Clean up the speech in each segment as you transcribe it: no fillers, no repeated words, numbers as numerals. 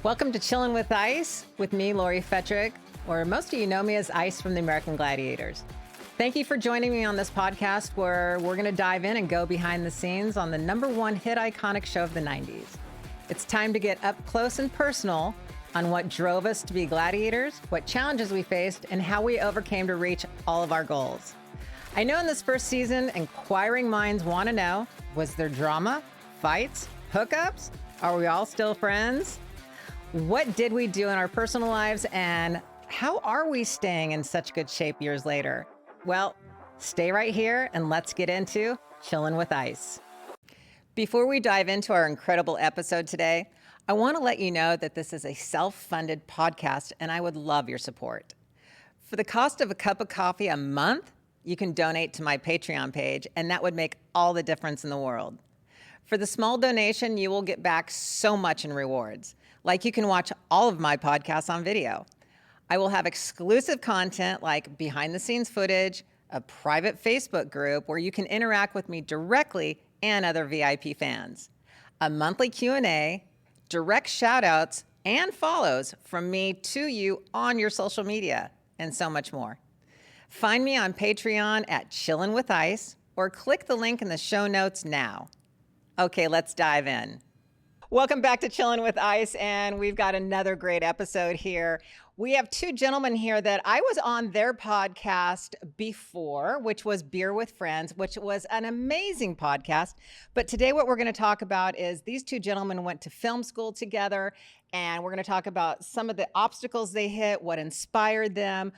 Welcome to Chillin' with Ice with me, Lori Fetrick, or most of you know me as Ice from the American Gladiators. Thank you for joining me on this podcast where we're going to dive in and go behind the scenes on the #1 hit iconic show of the 90s. It's time to get up close and personal on what drove us to be gladiators, what challenges we faced, and how we overcame to reach all of our goals. I know in this first season, inquiring minds want to know, was there drama, fights, hookups? Are we all still friends? What did we do in our personal lives, and how are we staying in such good shape years later? Well, stay right here and let's get into Chillin' with Ice. Before we dive into our incredible episode today, I want to let you know that this is a self-funded podcast and I would love your support. For the cost of a cup of coffee a month, you can donate to my Patreon page, and that would make all the difference in the world. For the small donation, you will get back so much in rewards. Like you can watch all of my podcasts on video. I will have exclusive content like behind the scenes footage, a private Facebook group where you can interact with me directly and other VIP fans, a monthly Q&A, direct shout outs and follows from me to you on your social media, and so much more. Find me on Patreon at Chillin' with Ice or click the link in the show notes now. Okay, let's dive in. Welcome back to Chillin' with Ice, and we've got another great episode here. We have two gentlemen here that I was on their podcast before, which was Beer with Friends, which was an amazing podcast. But today what we're going to talk about is these two gentlemen went to film school together, and we're going to talk about some of the obstacles they hit, what inspired them,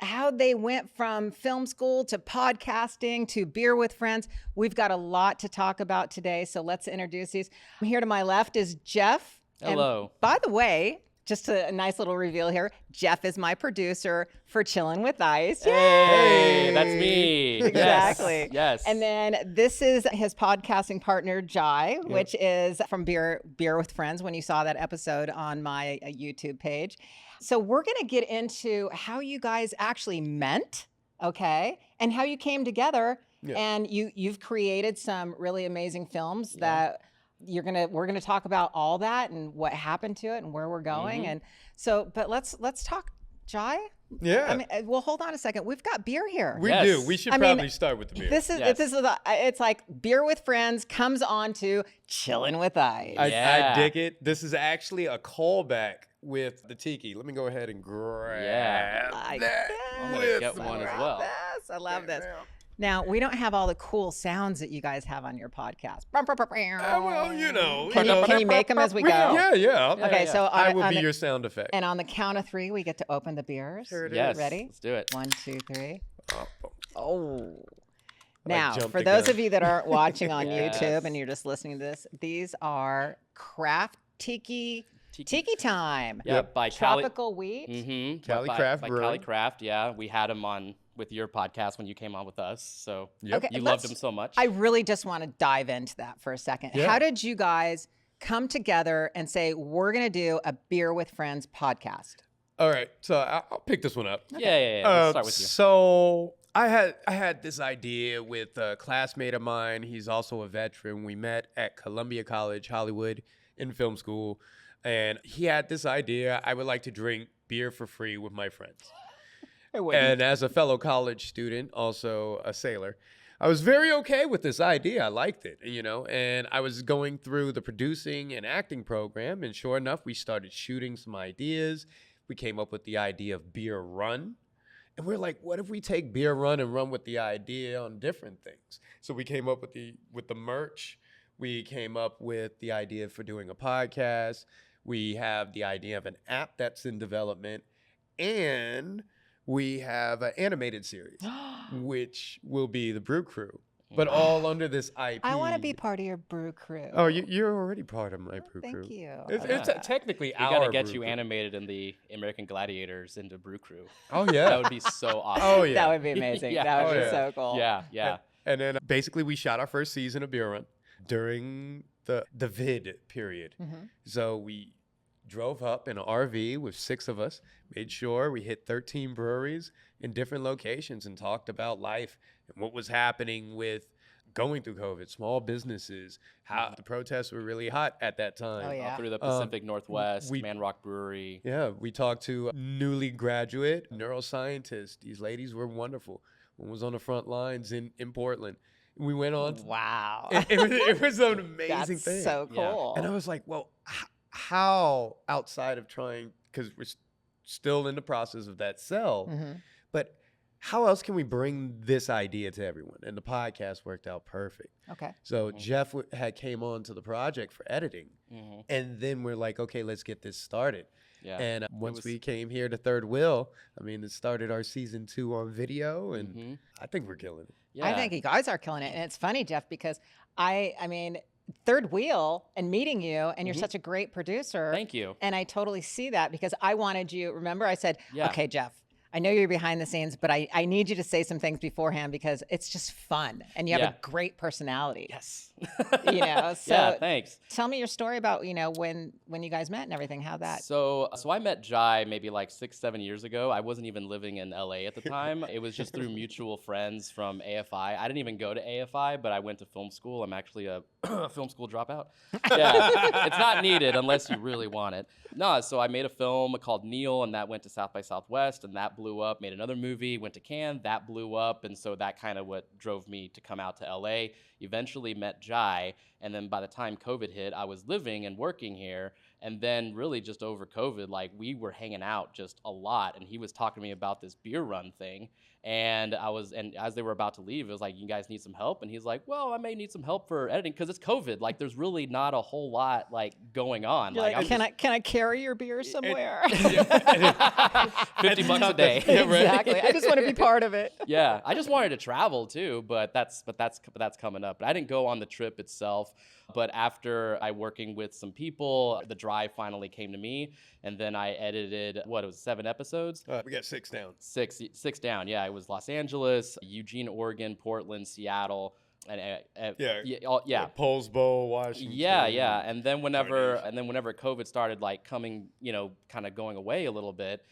how they went from film school to podcasting to Beer with Friends. We've got a lot to talk about today, so let's introduce these. Here to my left is Geoff. Hello. And by the way, just a nice little reveal here, Geoff is my producer for Chillin' with Ice. Hey, that's me. Exactly. Yes. And then this is his podcasting partner, Jai, which is from Beer with Friends, when you saw that episode on my YouTube page. So we're going to get into how you guys actually met, okay, and how you came together. Yeah. And you've created some really amazing films that we're gonna talk about all that and what happened to it and where we're going. Mm-hmm. And so, but let's talk, Jai. Yeah. I mean, well, hold on a second. We've got beer here. We do. We should probably start with the beer. It's like Beer with Friends comes on to Chillin' with Ice. I dig it. This is actually a callback with the tiki. Let me go ahead and grab that. I'm gonna get one as well. I love this. Now, we don't have all the cool sounds that you guys have on your podcast. Well, Can you make them as we go? Yeah. Okay, so I will be your sound effect. And on the count of 3, we get to open the beers. Sure it is. Yes. Ready? Let's do it. 1, 2, 3. Oh. Now, for those of you that aren't watching on YouTube and you're just listening to this, these are craft tiki time. Yep. By Tropical Wheat. Mm-hmm. Cali Craft by Brewing. Cali Craft. Yeah, we had them on with your podcast when you came on with us. So Okay, you loved them so much. I really just want to dive into that for a second. Yeah. How did you guys come together and say, we're going to do a Beer with Friends podcast? All right, so I'll pick this one up. Yeah. Let's start with you. So I had this idea with a classmate of mine. He's also a veteran. We met at Columbia College, Hollywood, in film school. And he had this idea, I would like to drink beer for free with my friends. And as a fellow college student, also a sailor, I was very okay with this idea. I liked it, and I was going through the producing and acting program. And sure enough, we started shooting some ideas. We came up with the idea of Beer Run. And we're like, what if we take Beer Run and run with the idea on different things? So we came up with the merch. We came up with the idea for doing a podcast. We have the idea of an app that's in development. And we have an animated series, which will be the Brew Crew, but all under this IP. I want to be part of your Brew Crew. Oh, you're already part of my Brew Crew. Thank you. It's technically We our gotta get Brew you Crew. animated in the American Gladiators into Brew Crew. Oh, yeah. That would be so awesome. Oh, yeah. That would be amazing. Yeah. That would be yeah. so cool. Yeah. And then basically we shot our first season of Beer Run during the vid period. Mm-hmm. So we drove up in an RV with 6 of us, made sure we hit 13 breweries in different locations and talked about life and what was happening with going through COVID, small businesses, how the protests were really hot at that time. Oh, yeah. Through the Pacific Northwest, we- Man Rock Brewery. Yeah, we talked to newly graduate neuroscientists. These ladies were wonderful. One was on the front lines in Portland. We went on. Wow. It was an amazing That's thing. so Yeah. cool. And I was like, well, how outside of trying, because we're still in the process of that sell, Mhm. but how else can we bring this idea to everyone? And the podcast worked out perfect. Okay. So Geoff had came on to the project for editing. Mm-hmm. And then we're like, okay, let's get this started. Yeah. And once was- we came here to Third Wheel, I mean, it started our season 2 on video, and Mhm. I think we're killing it. Yeah. I think you guys are killing it. And it's funny, Geoff, because I mean, Third Wheel and meeting you, and you're Mhm. such a great producer. Thank you. And I totally see that because I wanted you, remember I said, Yeah. okay, Geoff, I know you're behind the scenes, but I need you to say some things beforehand because it's just fun and you have Yeah. a great personality. Yes. You know, so yeah, thanks. tell me your story about, when you guys met and everything, how that. So I met Jai maybe like 6-7 years ago. I wasn't even living in LA at the time. It was just through mutual friends from AFI. I didn't even go to AFI, but I went to film school. I'm actually a film school dropout. Yeah, it's not needed unless you really want it. No, so I made a film called Neil, and that went to South by Southwest, and that blew up. Made another movie, went to Cannes, that blew up, and so that kind of what drove me to come out to LA. Eventually met Jai, and then by the time COVID hit, I was living and working here. And then really just over COVID, like we were hanging out just a lot, and he was talking to me about this beer run thing. And as they were about to leave, it was like, you guys need some help? And he's like, well, I may need some help for editing because it's COVID. Like there's really not a whole lot like going on. You're like, can I carry your beer somewhere? $50 a day. Yeah, right. Exactly. I just want to be part of it. Yeah, I just wanted to travel too, but that's coming up. But I didn't go on the trip itself. But after I working with some people, the drive finally came to me, and then I edited 7 episodes. We got 6 down. Six down. Yeah, it was Los Angeles, Eugene, Oregon, Portland, Seattle, and yeah. Poulsbo, Washington. Yeah. And then whenever COVID started like coming, kind of going away a little bit,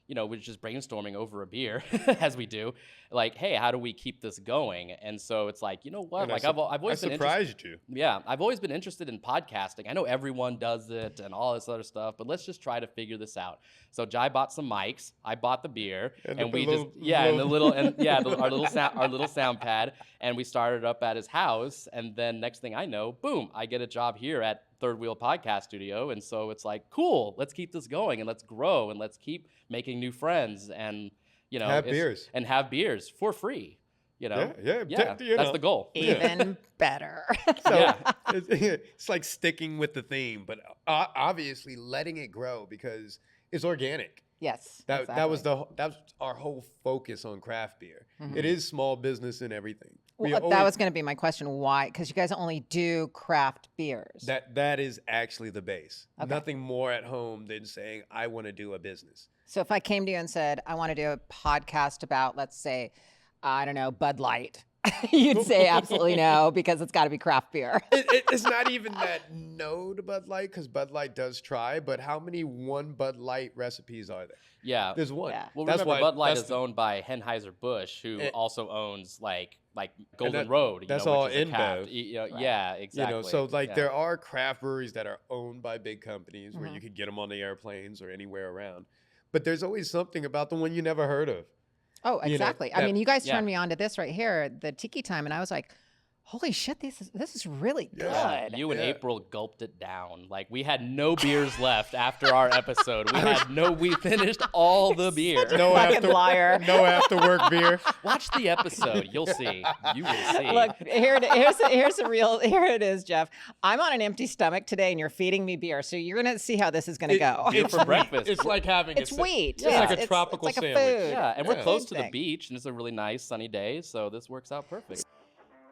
we're just brainstorming over a beer as we do. Like, hey, how do we keep this going? And so it's like, you know what? And Like I've always been surprised you. Yeah, I've always been interested in podcasting. I know everyone does it and all this other stuff, but let's just try to figure this out. So Jai bought some mics, I bought the beer, and our little sound pad, and we started up at his house. And then next thing I know, boom, I get a job here at Third Wheel Podcast Studio. And so it's like, cool, let's keep this going and let's grow and let's keep making new friends and have beers for free. Yeah, That's the goal. Even better. So it's like sticking with the theme, but obviously letting it grow because it's organic. Yes. That was our whole focus on craft beer. Mhm. It is small business and everything. That was going to be my question. Why? Because you guys only do craft beers. That is actually the base. Okay. Nothing more at home than saying I want to do a business. So if I came to you and said, I want to do a podcast about, let's say, I don't know, Bud Light, you'd say absolutely no because it's got to be craft beer. It's not even that no to Bud Light because Bud Light does try, but how many one Bud Light recipes are there? Yeah. There's one. Yeah. Well, That's remember, why- Bud Light that's is owned by Anheuser-Busch, who also owns like Golden that- Road. that's which all is a craft. InBev. Right. Yeah, exactly. So like Yeah. there are craft breweries that are owned by big companies where Mhm. you could get them on the airplanes or anywhere around. But there's always something about the one you never heard of. Oh, You know, exactly. I that- mean, you guys yeah. turned me on to this right here, the Tiki Time, and I was like, holy shit, this is really good. Yeah. You and Yeah. April gulped it down. Like we had no beers left after our episode. We finished all the beer. No Fucking liar. No after work beer. Watch the episode. You'll see. You will see. Look, here it is, Geoff. I'm on an empty stomach today, and you're feeding me beer, so you're gonna see how this is gonna go. Beer for breakfast. It's like having It's wheat. It's like a It's tropical like a sandwich. food. Yeah, and we're Yeah. close to the Thing. beach, and it's a really nice sunny day, so this works out perfect.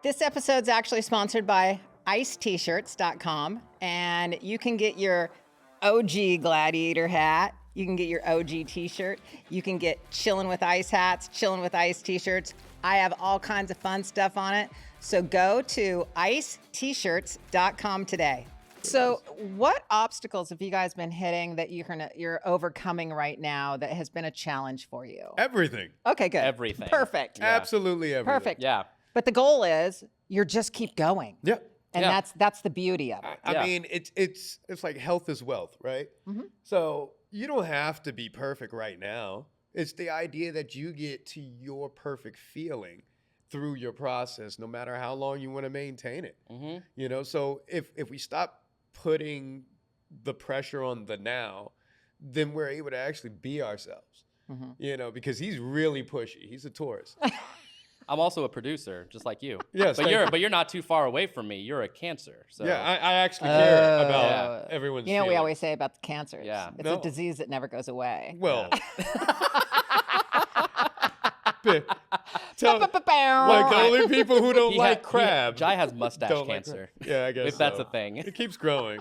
This episode's actually sponsored by icet-shirts.com, and you can get your OG Gladiator hat. You can get your OG t-shirt. You can get Chillin' with Ice hats, Chillin' with Ice t-shirts. I have all kinds of fun stuff on it. So go to icet-shirts.com today. So what obstacles have you guys been hitting that you're overcoming right now that has been a challenge for you? Everything. Okay, good. Everything. Perfect. Yeah. Absolutely everything. Perfect. Yeah. But the goal is you're just keep going. Yeah. And that's the beauty of it. I mean, it's like health is wealth, right? So you don't have to be perfect right now. It's the idea that you get to your perfect feeling through your process, no matter how long you want to maintain it. You know, so if we stop putting the pressure on the now, then we're able to actually be ourselves. You know, because he's really pushy. He's a Taurus. I'm also a producer, just like you. Yes, but you're not too far away from me. You're a Cancer. So. Yeah, I actually care about everyone's You know what we feelings. always say about the cancers? Yeah. It's a disease that never goes away. Well, like the only people who don't like crab. Jai has mustache don't like cancer. crab. Yeah, I guess if that's a thing. It keeps growing.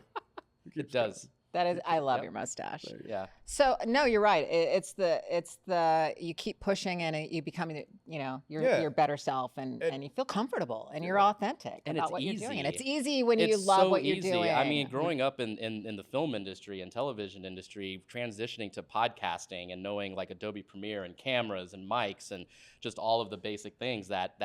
It does. That is, I love your mustache. Yeah. So no, you're right. It's the you keep pushing and you become, you know, your better self and you feel comfortable and you're authentic and about it's what easy. you're doing. And it's easy when you It's love so what you're easy. doing. I mean, growing up in the film industry and television industry, transitioning to podcasting and knowing like Adobe Premiere and cameras and mics and just all of the basic things that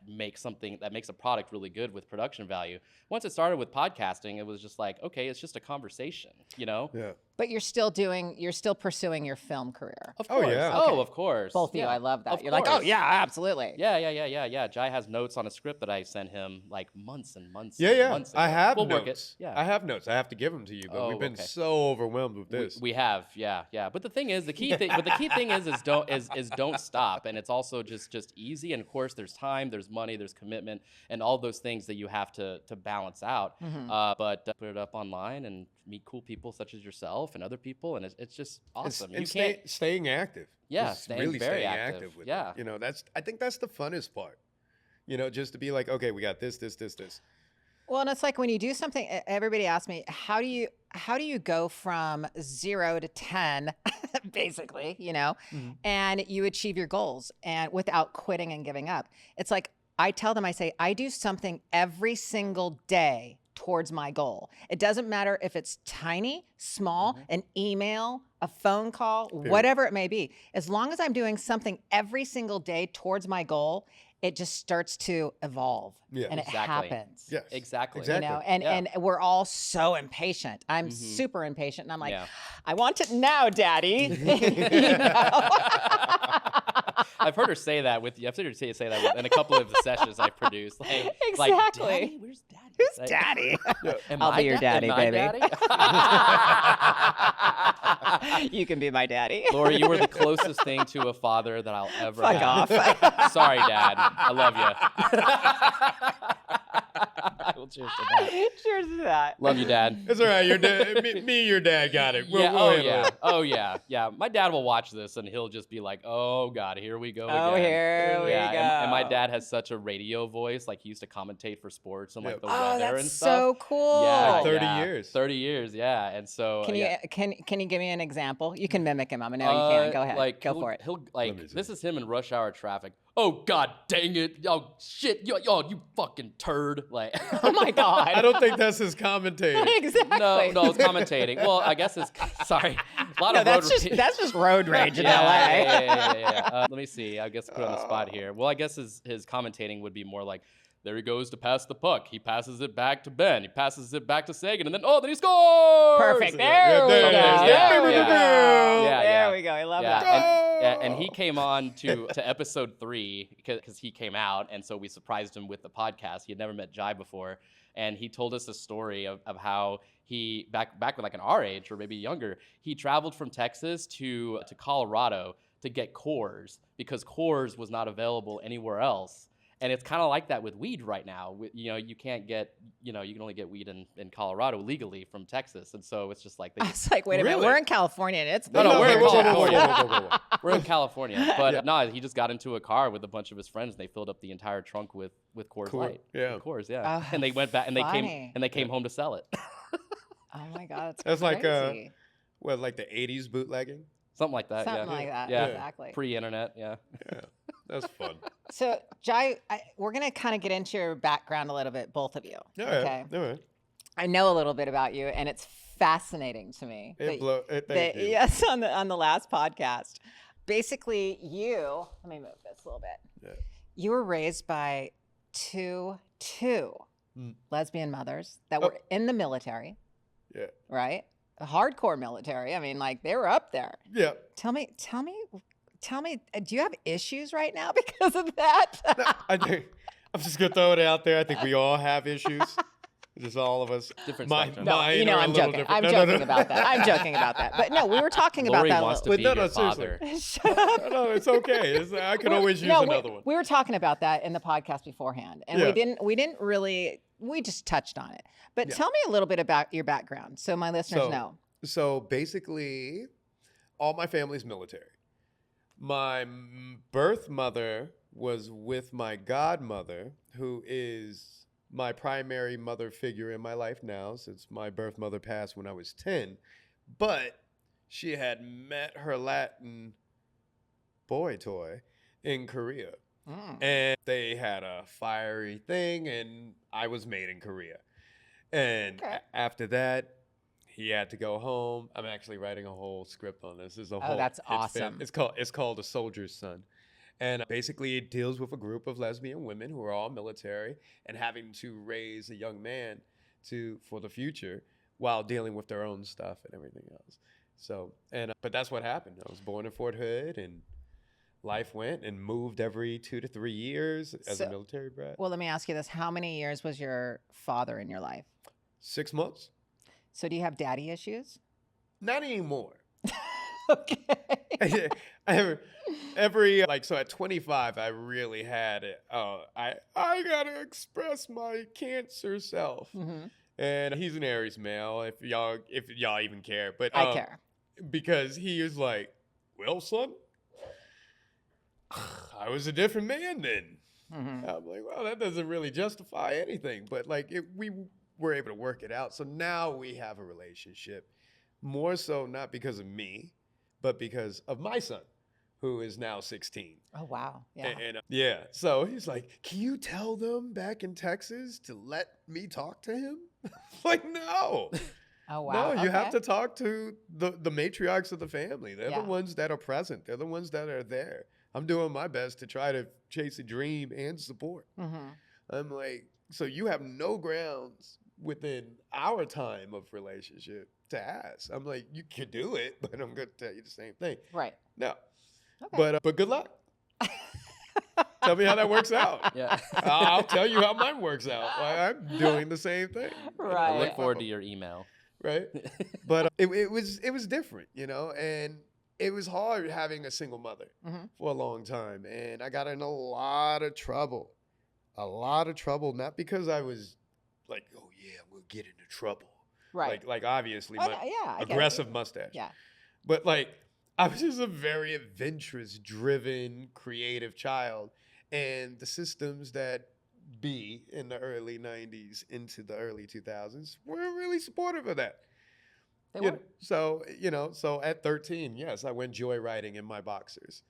makes a product really good with production value. Once it started with podcasting, it was just like, okay, it's just a conversation, you know? Yeah. But you're still pursuing your film career. Of course. yeah. Oh, Okay. of course. Both of you, I love that. Of You're like, oh course. yeah, absolutely. Yeah. Jai has notes on a script that I sent him like months and months. Yeah, and yeah. months ago. I have we'll notes. Work it. Yeah. I have notes. I have to give them to you, but we've been so overwhelmed with this. We have, yeah. But the thing is, the key thing is don't stop, and it's also just easy. And of course, there's time, there's money, there's commitment, and all those things that you have to balance out. But put it up online and meet cool people such as yourself and other people, and it's just awesome. And staying active. Yeah, Just staying really very staying active. active with Yeah. it. You know, I think that's the funnest part. You know, just to be like, okay, we got this. Well, and it's like when you do something, everybody asks me, how do you go from 0 to 10, basically, you know, and you achieve your goals and without quitting and giving up? It's like, I tell them, I say, I do something every single day towards my goal. It doesn't matter if it's tiny, small, an email, a phone call, whatever it may be. As long as I'm doing something every single day towards my goal, it just starts to evolve and it happens. Yes. Exactly. You know, and we're all so impatient. I'm super impatient, and I'm like, I want it now, Daddy. You know? I've heard her say that with you. I've heard her say that in a couple of the sessions I've produced. Like, Exactly. Like, Daddy? Where's Daddy? Who's Daddy? I'll be your daddy, baby. Daddy? You can be my daddy. Lori, you were the closest thing to a father that I'll ever Fuck have. off. Sorry, Dad. I love you. Well, cheers to that. Cheers to that. Love you, Dad. It's all right. Your dad, me and your dad got it. We'll handle it. Oh yeah. My dad will watch this and he'll just be like, "Oh God, here we go again." Oh, here we go. And my dad has such a radio voice. Like he used to commentate for sports and like the weather that's and stuff. so cool. Yeah, 30 years. 30 years, yeah. And so Can you give me an example? You can mimic him. I know you can. Go ahead. Go for it. He'll like this is him in rush hour traffic. Oh God dang it! Oh shit! Yo, you fucking turd! Like, Oh my God. I don't think that's his commentating. Exactly. no, it's commentating. Well, I guess it's sorry. A lot No, of that's road just road rage in LA. Yeah. Let me see. I guess put it on the spot here. Well, I guess his commentating would be more like, there he goes to pass the puck. He passes it back to Ben. He passes it back to Sagan, and then then he scores. Perfect. There we go. There we go. I love that. And he came on to episode 3 because he came out, and so we surprised him with the podcast. He had never met Jai before, and he told us a story of how he back with like an our age or maybe younger, he traveled from Texas to Colorado to get Coors because Coors was not available anywhere else. And it's kind of like that with weed right now. You can't get, you can only get weed in Colorado legally from Texas. And so it's just like... I was like, wait a minute, we're in California and it's... No, we're in California. Whoa. We're in California. But no, he just got into a car with a bunch of his friends and they filled up the entire trunk with Coors Light. Yeah. Coors, yeah. Oh, and they went back and funny. they came home to sell it. Oh my God, That's crazy. like, like the 80s bootlegging? Something like that, Something like that, Yeah. exactly. Pre-internet, yeah. Yeah, that's fun. So, Jai, we're going to kind of get into your background a little bit, both of you. Okay. All right. I know a little bit about you, and it's fascinating to me. Thank you. Yes, on the last podcast. Basically, let me move this a little bit. Yeah. You were raised by two Mm. lesbian mothers that were in the military, Yeah. right? A hardcore military. I mean, like they were up there. Yeah. Tell me, do you have issues right now because of that? I think I'm just gonna throw it out there. I think we all have issues. Just all of us. Different Mine spectrum. You know, are a I'm little joking. different. I'm No, no, joking no. about that. I'm joking about that. But no, we were talking about Lori that. wants to But be no, your seriously. father. Shut up. No, it's okay. I could always use another one. We were talking about that in the podcast beforehand, and Yeah. we didn't really. We just touched on it. But Yeah. tell me a little bit about your background, so my listeners know. So basically, all my family's military. My birth mother was with my godmother, who is my primary mother figure in my life now, since my birth mother passed when I was 10. But she had met her Latin boy toy in Korea. And they had a fiery thing, and I was made in Korea. And Okay. after that, he had to go home. I'm actually writing a whole script on this. That's awesome. It's called A Soldier's Son. And basically it deals with a group of lesbian women who are all military and having to raise a young man for the future while dealing with their own stuff and everything else. So, but that's what happened. I was born in Fort Hood, and life went and moved every 2 to 3 years as a military brat. Well, let me ask you this. How many years was your father in your life? 6 months. So do you have daddy issues? Not anymore. Okay. So at 25, I really had it. I gotta express my cancer self. Mhm. And he's an Aries male, if y'all even care. But I care. because he is like, well, son, I was a different man then. Mhm. I'm like, well, that doesn't really justify anything. But like, we were able to work it out. So now we have a relationship, more so not because of me, but because of my son, who is now 16. Oh, wow. Yeah. And so he's like, can you tell them back in Texas to let me talk to him? Like, no. Oh, wow. No, you have Okay. to talk to the matriarchs of the family. They're Yeah. the ones that are present. They're the ones that are there. I'm doing my best to try to chase a dream and support. Mhm. I'm like, so you have no grounds within our time of relationship to ask. I'm like, you could do it, but I'm going to tell you the same thing. Right. No. Okay. But good luck. Tell me how that works out. Yeah. I'll tell you how mine works out. Like, I'm doing the same thing. I Right. look forward to your email. Right. But it was different, and it was hard having a single mother Mhm. for a long time. And I got in a lot of trouble. Not because I was like, oh yeah, we'll get into trouble. Right. Like obviously Oh, my yeah, I get it. aggressive mustache. Yeah. But like, I was just a very adventurous, driven, creative child. And the systems that be in the early 90s into the early 2000s were really supportive of that. They You were. know, so at 13, yes, I went joyriding in my boxers.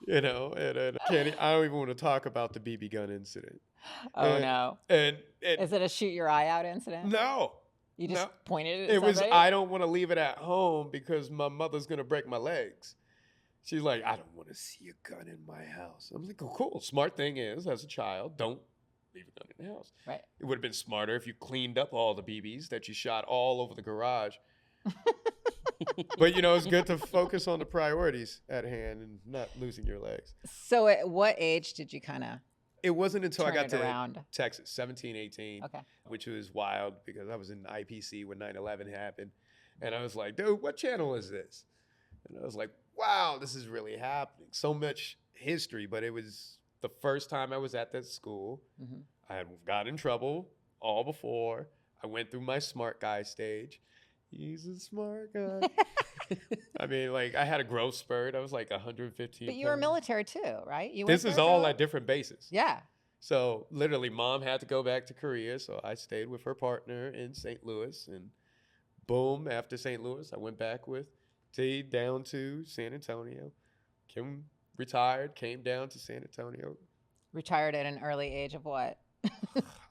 And I don't even want to talk about the BB gun incident. Oh, And- no. And Is it a shoot your eye out incident? no, You just no. pointed at it was somebody? I don't want to leave it at home because my mother's gonna break my legs. She's like, I don't want to see a gun in my house. I'm like, oh, cool. Smart thing is, as a child, don't leave a gun in the house. Right. It would have been smarter if you cleaned up all the BBs that you shot all over the garage. But it's good to focus on the priorities at hand and not losing your legs. So at what age did you kind of It wasn't until I turn got it to around? Texas, 17, 18, Okay. which was wild because I was in IPC when 9/11 happened. And I was like, dude, what channel is this? And I was like, wow, this is really happening. So much history, but it was the first time I was at that school. Mhm. I had got in trouble all before. I went through my smart guy stage. He's a smart guy. I mean, like, I had a growth spurt. I was like 115 But you were pounds. military too, right? You This went is there for a all while? at different bases. Yeah. So literally, mom had to go back to Korea, so I stayed with her partner in St. Louis, and boom, after St. Louis, I went back with T down to San Antonio. Kim retired, came down to San Antonio. Retired at an early age of what?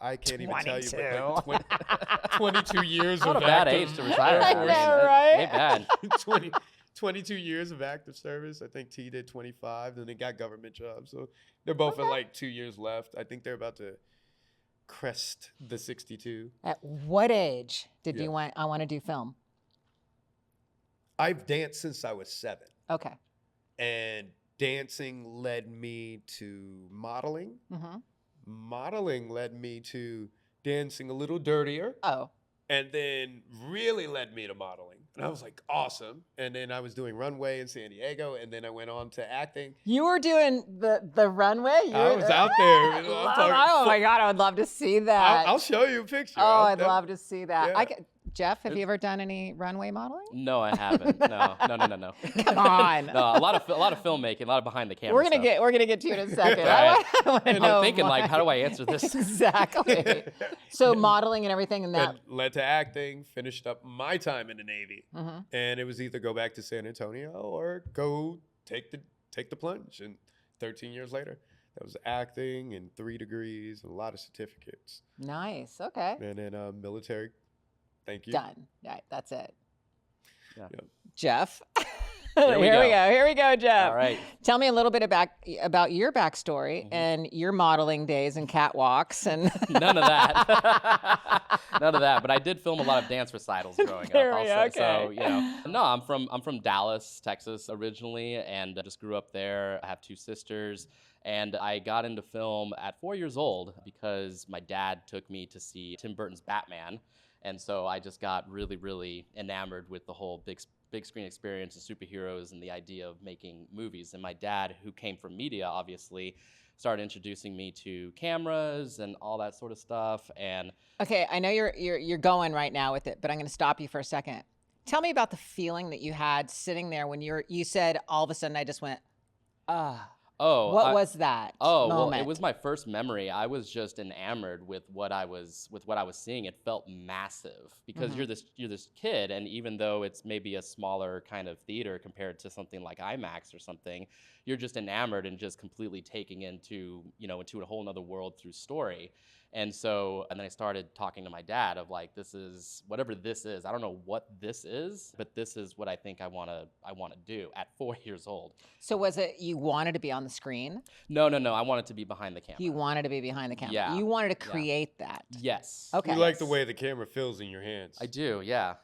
I can't even tell you, but 22. like 22 years Not of a bad active age to retire. I for. know, right? Ain't bad. 20, 22 years of active service. I think T did 25, then they got government jobs. So they're both at like 2 years left. I think they're about to crest the 62. At what age did you want, I want to do film? I've danced since I was 7. Okay. And dancing led me to modeling. Mm-hmm. Modeling led me to dancing a little dirtier. Oh. And then really led me to modeling. And I was like, awesome. And then I was doing runway in San Diego. And then I went on to acting. You were doing the runway? I was out there. Oh my God, I would love to see that. I'll show you a picture. Oh, I'd love to see that. Yeah. Jeff, have you ever done any runway modeling? No, I haven't. No. Come on. No, a lot of filmmaking, a lot of behind the camera. We're gonna get to you in a second. Right. I wanna And know I'm thinking, more. like, how do I answer this? Exactly. So modeling and everything, and that. It led to acting, finished up my time in the Navy. Mm-hmm. And it was either go back to San Antonio or go take the plunge. And 13 years later, that was acting and 3 degrees and a lot of certificates. Nice. Okay. And then military. Thank you. Done. Right. That's it. Yeah. Yep. Jeff. Here we go. Here we go, Jeff. All right. Tell me a little bit about your backstory and your modeling days and catwalks and None of that. None of that. But I did film a lot of dance recitals growing There up. we I'll go, say. So, okay. no, I'm from Dallas, Texas originally, and just grew up there. I have 2 sisters. And I got into film at 4 years old because my dad took me to see Tim Burton's Batman. And so I just got really, really enamored with the whole big screen experience of superheroes and the idea of making movies. And my dad, who came from media, obviously, started introducing me to cameras and all that sort of stuff. And okay, I know you're going right now with it, but I'm going to stop you for a second. Tell me about the feeling that you had sitting there when you said all of a sudden I just went, ah. oh, What was that well, moment? it was my first memory. I was just enamored with what I was seeing. It felt massive because you're this kid, and even though it's maybe a smaller kind of theater compared to something like IMAX or something, you're just enamored and just completely taking into a whole nother world through story. And then I started talking to my dad of like, this is whatever this is. I don't know what this is, but this is what I think I want to do at 4 years old. So was it you wanted to be on the screen? No. I wanted to be behind the camera. You wanted to be behind the camera. Yeah. You wanted to create that. Yes. Okay. You like the way the camera feels in your hands. I do, yeah.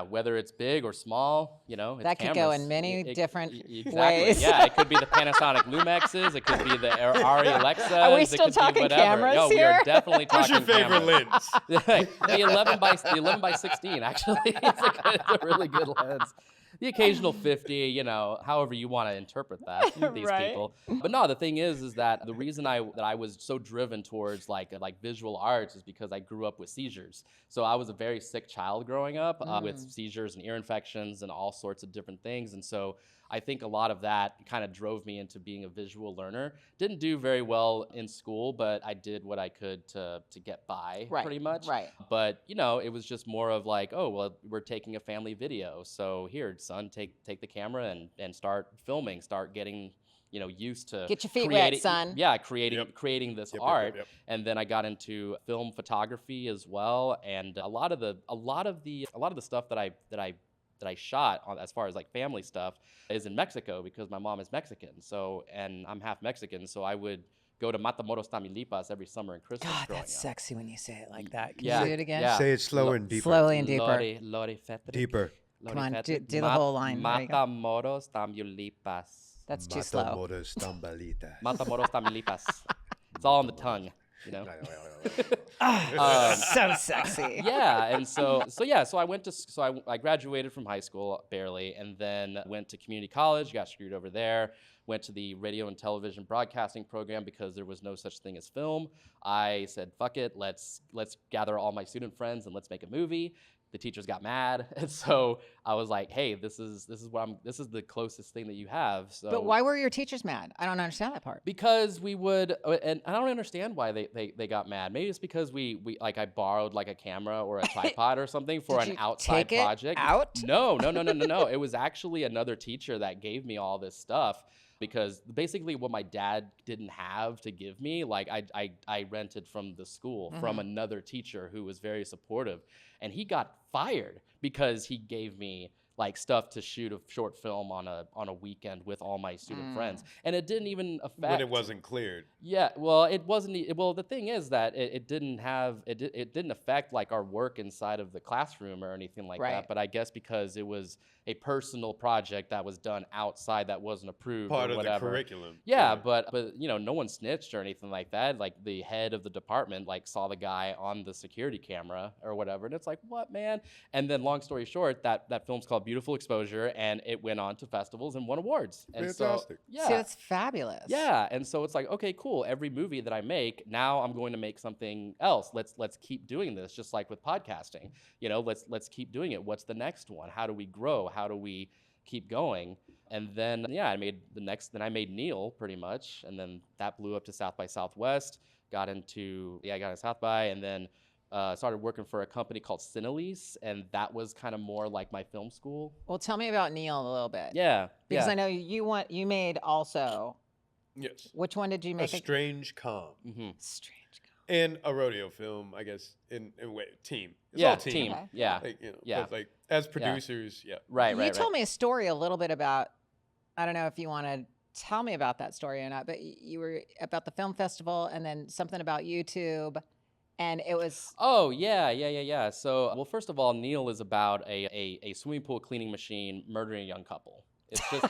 Whether it's big or small, it's That could cameras. go in many different exactly. ways. Yeah, it could be the Panasonic Lumexes, it could be the Ari Alexas. Are we it still could talking be whatever. cameras No, here? we are definitely What's talking your favorite cameras. lens? the 11 by 16, actually. It's a really good lens. The occasional 50, however you want to interpret that, these Right. people. But no, the thing is that the reason I was so driven towards like visual arts is because I grew up with seizures. So I was a very sick child growing up with seizures and ear infections and all sorts of different things. And so I think a lot of that kind of drove me into being a visual learner. Didn't do very well in school, but I did what I could to get by, pretty much. Right. But it was just more of like, oh well, we're taking a family video, so here, son, take the camera and start filming, start getting used to Get your feet creating, wet, son. Yeah, creating this art. Yep. And then I got into film photography as well, and a lot of the stuff that I shot on, as far as like family stuff, is in Mexico because my mom is Mexican. So, and I'm half Mexican, so I would go to Matamoros, Tamaulipas every summer and Christmas God, growing that's up. sexy when you say it like that. Can Yeah. you do it again? Yeah. Say it slower and deeper. Slowly and deeper. Lori Fetrick. Deeper. Come on, do the whole line. There you go. Matamoros, Tamaulipas. That's too slow. Matamoros, Tambalitas. Matamoros, Tamaulipas. It's all on the tongue, So sexy. Yeah, and so I graduated from high school barely, and then went to community college, got screwed over there, went to the radio and television broadcasting program because there was no such thing as film. I said, fuck it, let's gather all my student friends and let's make a movie. The teachers got mad, and so I was like, "Hey, this is the closest thing that you have." So, But why were your teachers mad? I don't understand that part. because we would, and I don't understand why they got mad. Maybe it's because we like I borrowed like a camera or a tripod or something for Did an you outside take it project. out? No. It was actually another teacher that gave me all this stuff. Because basically what my dad didn't have to give me, like I rented from the school from another teacher who was very supportive, and he got fired because he gave me like stuff to shoot a short film on a weekend with all my student friends, and it didn't even affect when it wasn't cleared. Yeah, well, it wasn't. Well, the thing is that it didn't have it didn't affect like our work inside of the classroom or anything like Right. that. But I guess because it was a personal project that was done outside that wasn't approved Part or of whatever. the curriculum. Yeah, but you know, no one snitched or anything like that. Like the head of the department like saw the guy on the security camera or whatever, and it's like, what, man? And then, long story short, that film's called Beautiful Exposure, and it went on to festivals and won awards. And Fantastic. So, yeah, See, that's fabulous. yeah, and so it's like, okay, cool. Every movie that I make, now I'm going to make something else. Let's keep doing this, just like with podcasting. You know, let's keep doing it. What's the next one? How do we grow? How do we keep going? And then I made then I made Neil pretty much, and then that blew up to South by Southwest. Got into South by, and then started working for a company called Cinelease, and that was kind of more like my film school. Well, tell me about Neil a little bit. Yeah, Because yeah. I know you made also. Yes. Which one did you A make? Strange Calm. Mm-hmm. Strange. And a rodeo film, I guess, in a way, team. It's Yeah, all team. Okay. Yeah, Like, you know, Yeah. 'cause, like, as producers, yeah. right. You told me a story a little bit about. I don't know if you want to tell me about that story or not, but you were about the film festival and then something about YouTube, and it was. Oh, yeah. So, well, first of all, Neil is about a swimming pool cleaning machine murdering a young couple. It's just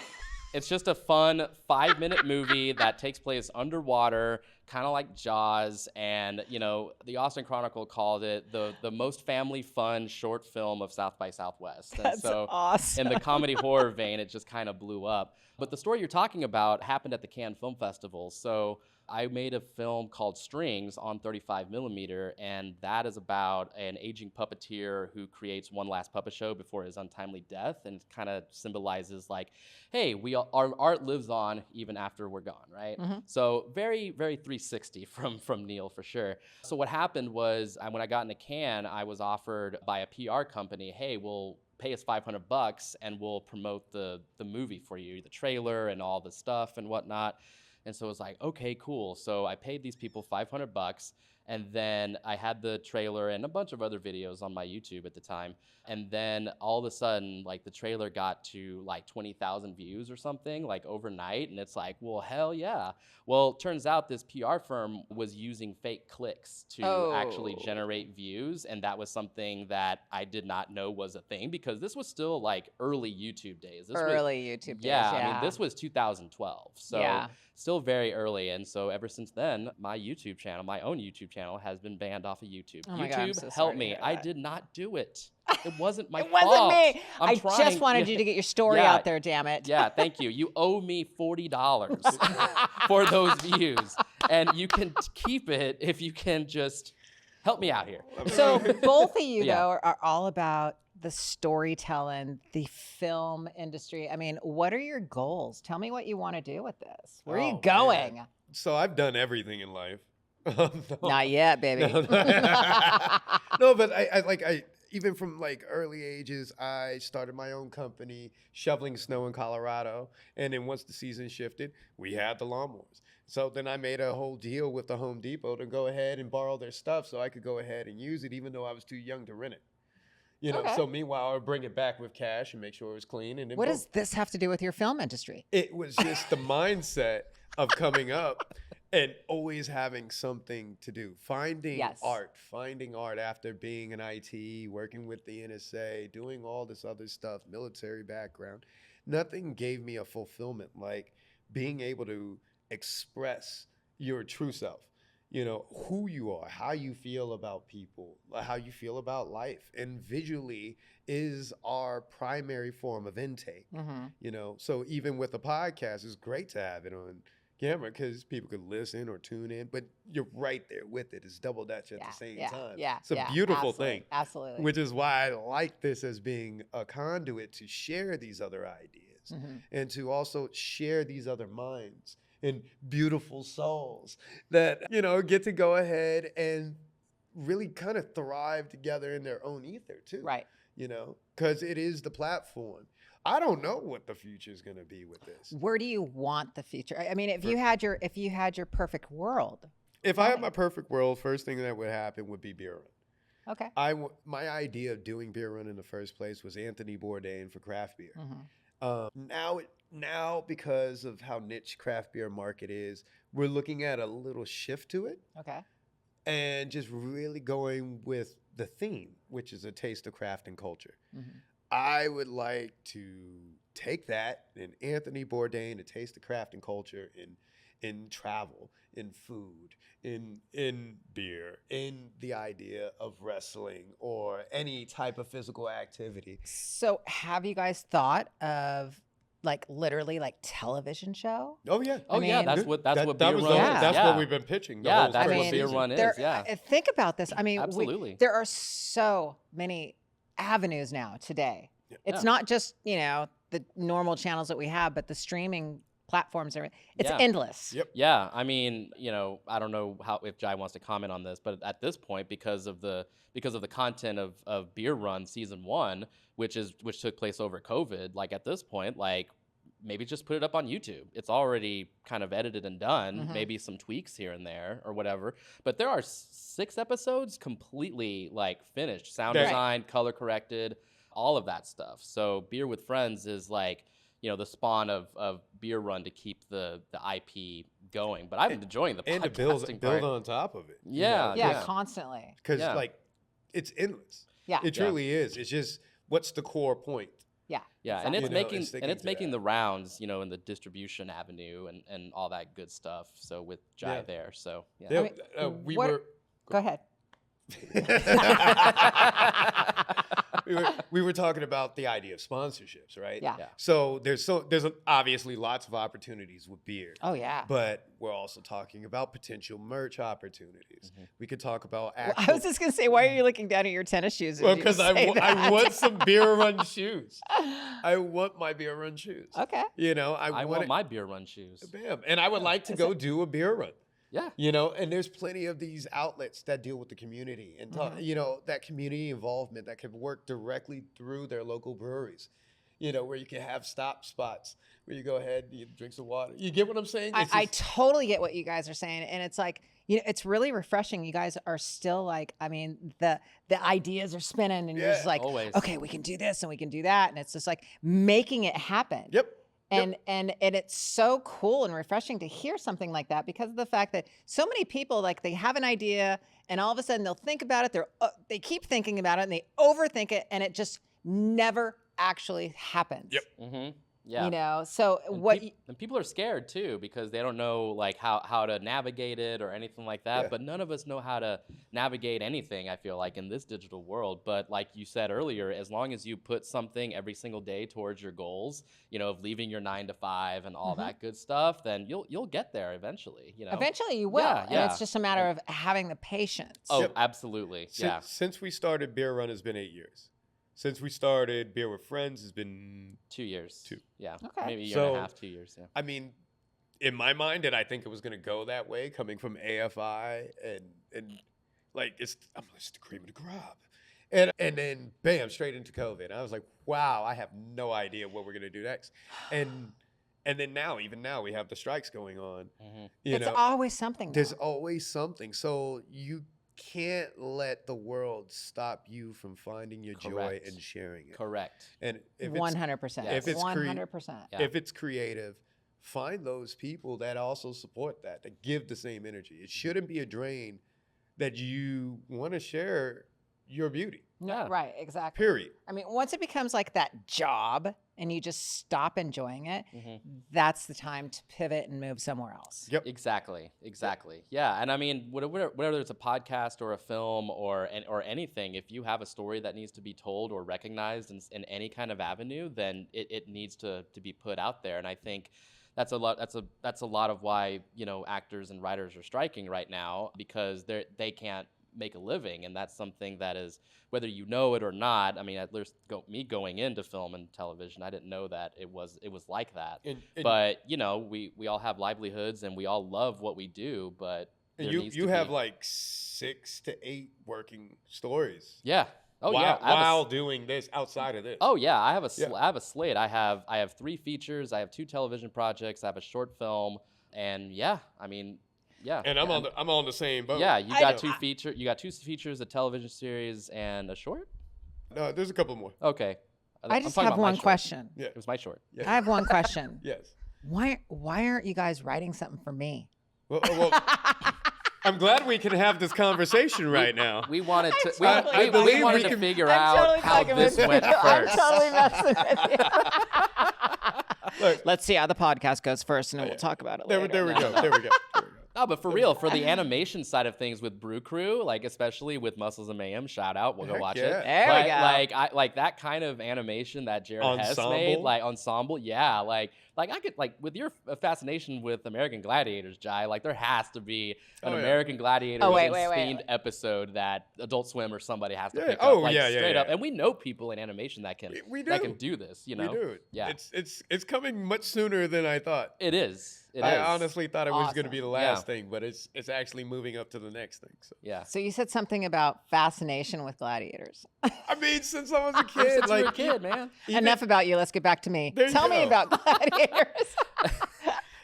it's just a fun 5-minute movie that takes place underwater, kind of like Jaws. And, you know, the Austin Chronicle called it the most family fun short film of South by Southwest. And That's so awesome. in the comedy horror vein, it just kind of blew up. But the story you're talking about happened at the Cannes Film Festival. So I made a film called Strings on 35 millimeter, and that is about an aging puppeteer who creates one last puppet show before his untimely death, and it kind of symbolizes like, hey, our art lives on even after we're gone, right? Mm-hmm. So very, very 360 from Neil for sure. So what happened was when I got into Cannes, I was offered by a PR company, hey, we'll pay us $500 and we'll promote the movie for you, the trailer and all the stuff and whatnot. And so it was like, okay, cool. So I paid these people $500, and then I had the trailer and a bunch of other videos on my YouTube at the time. And then all of a sudden, like the trailer got to like 20,000 views or something, like overnight. And it's like, well, hell yeah. Well, it turns out this PR firm was using fake clicks to actually generate views. And that was something that I did not know was a thing, because this was still like early YouTube days. YouTube days. Yeah, I mean, this was 2012. So Yeah. still very early. And so ever since then, my YouTube channel, my own YouTube channel, has been banned off of YouTube. Oh my God, I'm YouTube, so sorry help to me. hear I that. did not do it. It wasn't my It fault. wasn't me. I'm I trying- just wanted you to get your story Yeah. out there, damn it. Yeah, thank you. You owe me $40 for those views. And you can keep it if you can just help me out here. So both of you, Yeah. though, are all about the storytelling, the film industry. I mean, what are your goals? Tell me what you want to do with this. Where are Oh, you going? man. So I've done everything in life. Not yet, baby. No, but I even from like early ages, I started my own company shoveling snow in Colorado, and then once the season shifted, we had the lawnmowers. So then I made a whole deal with the Home Depot to go ahead and borrow their stuff, so I could go ahead and use it, even though I was too young to rent it. You know, Okay. so meanwhile, I would bring it back with cash and make sure it was clean. And then What boom. does this have to do with your film industry? It was just the mindset of coming up and always having something to do. Finding Yes. art after being in IT, working with the NSA, doing all this other stuff, military background. Nothing gave me a fulfillment like being able to express your true self. You know, who you are, how you feel about people, how you feel about life. And visually is our primary form of intake. Mm-hmm. You know, so even with a podcast, it's great to have it on camera because people could listen or tune in, but you're right there with it. It's double dutch at the same time. Yeah, It's a beautiful thing, Absolutely. which is why I like this as being a conduit to share these other ideas Mhm. and to also share these other minds and beautiful souls that, you know, get to go ahead and really kind of thrive together in their own ether too. Right. You know, because it is the platform. I don't know what the future is going to be with this. Where do you want the future? I mean, if you had your perfect world. If I had my perfect world, first thing that would happen would be beer run. Okay. My idea of doing Beer Run in the first place was Anthony Bourdain for craft beer. Now because of how niche craft beer market is, we're looking at a little shift to it. Okay. And just really going with the theme, which is a taste of craft and culture. I would like to take that and Anthony Bourdain, a taste of craft and culture in travel, in food, in beer, in the idea of wrestling or any type of physical activity. So have you guys thought of like literally like television show? Oh yeah. Oh yeah, mean, that's what Beer Run is. That's Yeah. what we've been pitching. The Yeah, whole that's first what Beer season. Run is. Yeah. Think about this. I mean, Absolutely. there are so many avenues now today. It's not just, the normal channels that we have, but the streaming platforms are, it's endless. Yep. Yeah, I mean, I don't know if Jai wants to comment on this, but at this point, because of the content of Beer Run season 1, which took place over COVID, like at this point, like maybe just put it up on YouTube. It's already kind of edited and done, maybe some tweaks here and there or whatever. But there are 6 episodes completely like finished, sound design, color corrected, all of that stuff. So Beer with Friends is like, the spawn of Beer Run to keep the IP going. But I've been enjoying the podcasting and to build on top of it. Yeah, constantly. Because like it's endless. Yeah, it truly is. It's just what's the core point? Yeah, exactly. And it's making that. the rounds, in the distribution avenue and all that good stuff. So with Jai there, so yeah. Go ahead. we were talking about the idea of sponsorships, right? Yeah. So there's obviously lots of opportunities with beer. Oh yeah. But we're also talking about potential merch opportunities. We could talk about I was just gonna say, why are you looking down at your tennis shoes? Well, because I want some Beer Run shoes. I want my Beer Run shoes. Okay. I want my Beer Run shoes. Bam. And I would like to go do a beer run. Yeah. And there's plenty of these outlets that deal with the community and, that community involvement that can work directly through their local breweries, where you can have stop spots where you go ahead and you drink some water. You get what I'm saying? I totally get what you guys are saying. And it's like, it's really refreshing. You guys are still like, I mean, the ideas are spinning and you're just like, always. Okay, we can do this and we can do that. And it's just like making it happen. Yep. And it's so cool and refreshing to hear something like that because of the fact that so many people, like, they have an idea and all of a sudden they'll think about it. They keep thinking about it and they overthink it and it just never actually happens. Yep. Mm-hmm. Yeah. So and people are scared too because they don't know like how to navigate it or anything like that. Yeah. But none of us know how to navigate anything, I feel like, in this digital world. But like you said earlier, as long as you put something every single day towards your goals, of leaving your 9 to 5 and all that good stuff, then you'll get there eventually. Eventually you will. Yeah, and it's just a matter of having the patience. Oh, absolutely. Since we started Beer Run, it's been 8 years. Since we started Beer with Friends, it's been 2 years. 2. Yeah. Okay. Maybe a year and a half, 2 years. Yeah. I mean, in my mind, and I think it was going to go that way, coming from AFI, and like it's the cream of the crop, and then bam, straight into COVID. I was like, wow, I have no idea what we're going to do next, and then even now, we have the strikes going on. It's always something. There's always something. So you can't let the world stop you from finding your joy and sharing it. Correct. And if 100%. if it's 100%. if it's creative, find those people that also support that give the same energy. It shouldn't be a drain that you want to share your beauty. Yeah. Right, exactly. Period. I mean, once it becomes like that job and you just stop enjoying it, that's the time to pivot and move somewhere else. Yep. Exactly. Yeah. And I mean, whether it's a podcast or a film or anything, if you have a story that needs to be told or recognized in any kind of avenue, then it needs to be put out there. And I think that's a lot of why, actors and writers are striking right now because they can't make a living, and that's something that is, whether you know it or not. I mean, at least me going into film and television, I didn't know that it was like that. But we all have livelihoods and we all love what we do. But you have like 6 to 8 working stories. Yeah. Oh while doing this outside of this. Oh yeah, I have a slate. I have 3 features. I have 2 television projects. I have a short film, and yeah, I mean, Yeah. And I'm on the same boat. Yeah, you got two features, a television series, and a short. No, there's a couple more. Okay. I just have one question. Yeah. It was my short. Yeah. I have one question. Yes. Why aren't you guys writing something for me? Well, I'm glad we can have this conversation right now. We wanted to. totally We wanted to figure out how this went I'm first. totally messing with you. Look, Let's see how the podcast goes first, and then we'll talk about it later. there we go. No, but for real, for the animation side of things with Brew Crew, like especially with Muscles and Mayhem, shout out, we'll go Heck watch yeah. it. There we go. Like that kind of animation that Jared Hess made, Ensemble? like ensemble, yeah, like I could with your fascination with American Gladiators, Jai, like there has to be an American Gladiators themed episode that Adult Swim or somebody has to pick up, straight up. And we know people in animation that can do this, you know. We do. Yeah, it's coming much sooner than I thought. it is. I honestly thought it was going to Awesome. be the last thing, but it's actually moving up to the next thing. So. Yeah. So you said something about fascination with gladiators. I mean, since I was a kid, Since you were a kid, man. Enough about you. Let's get back to me. There you Tell me go. about gladiators.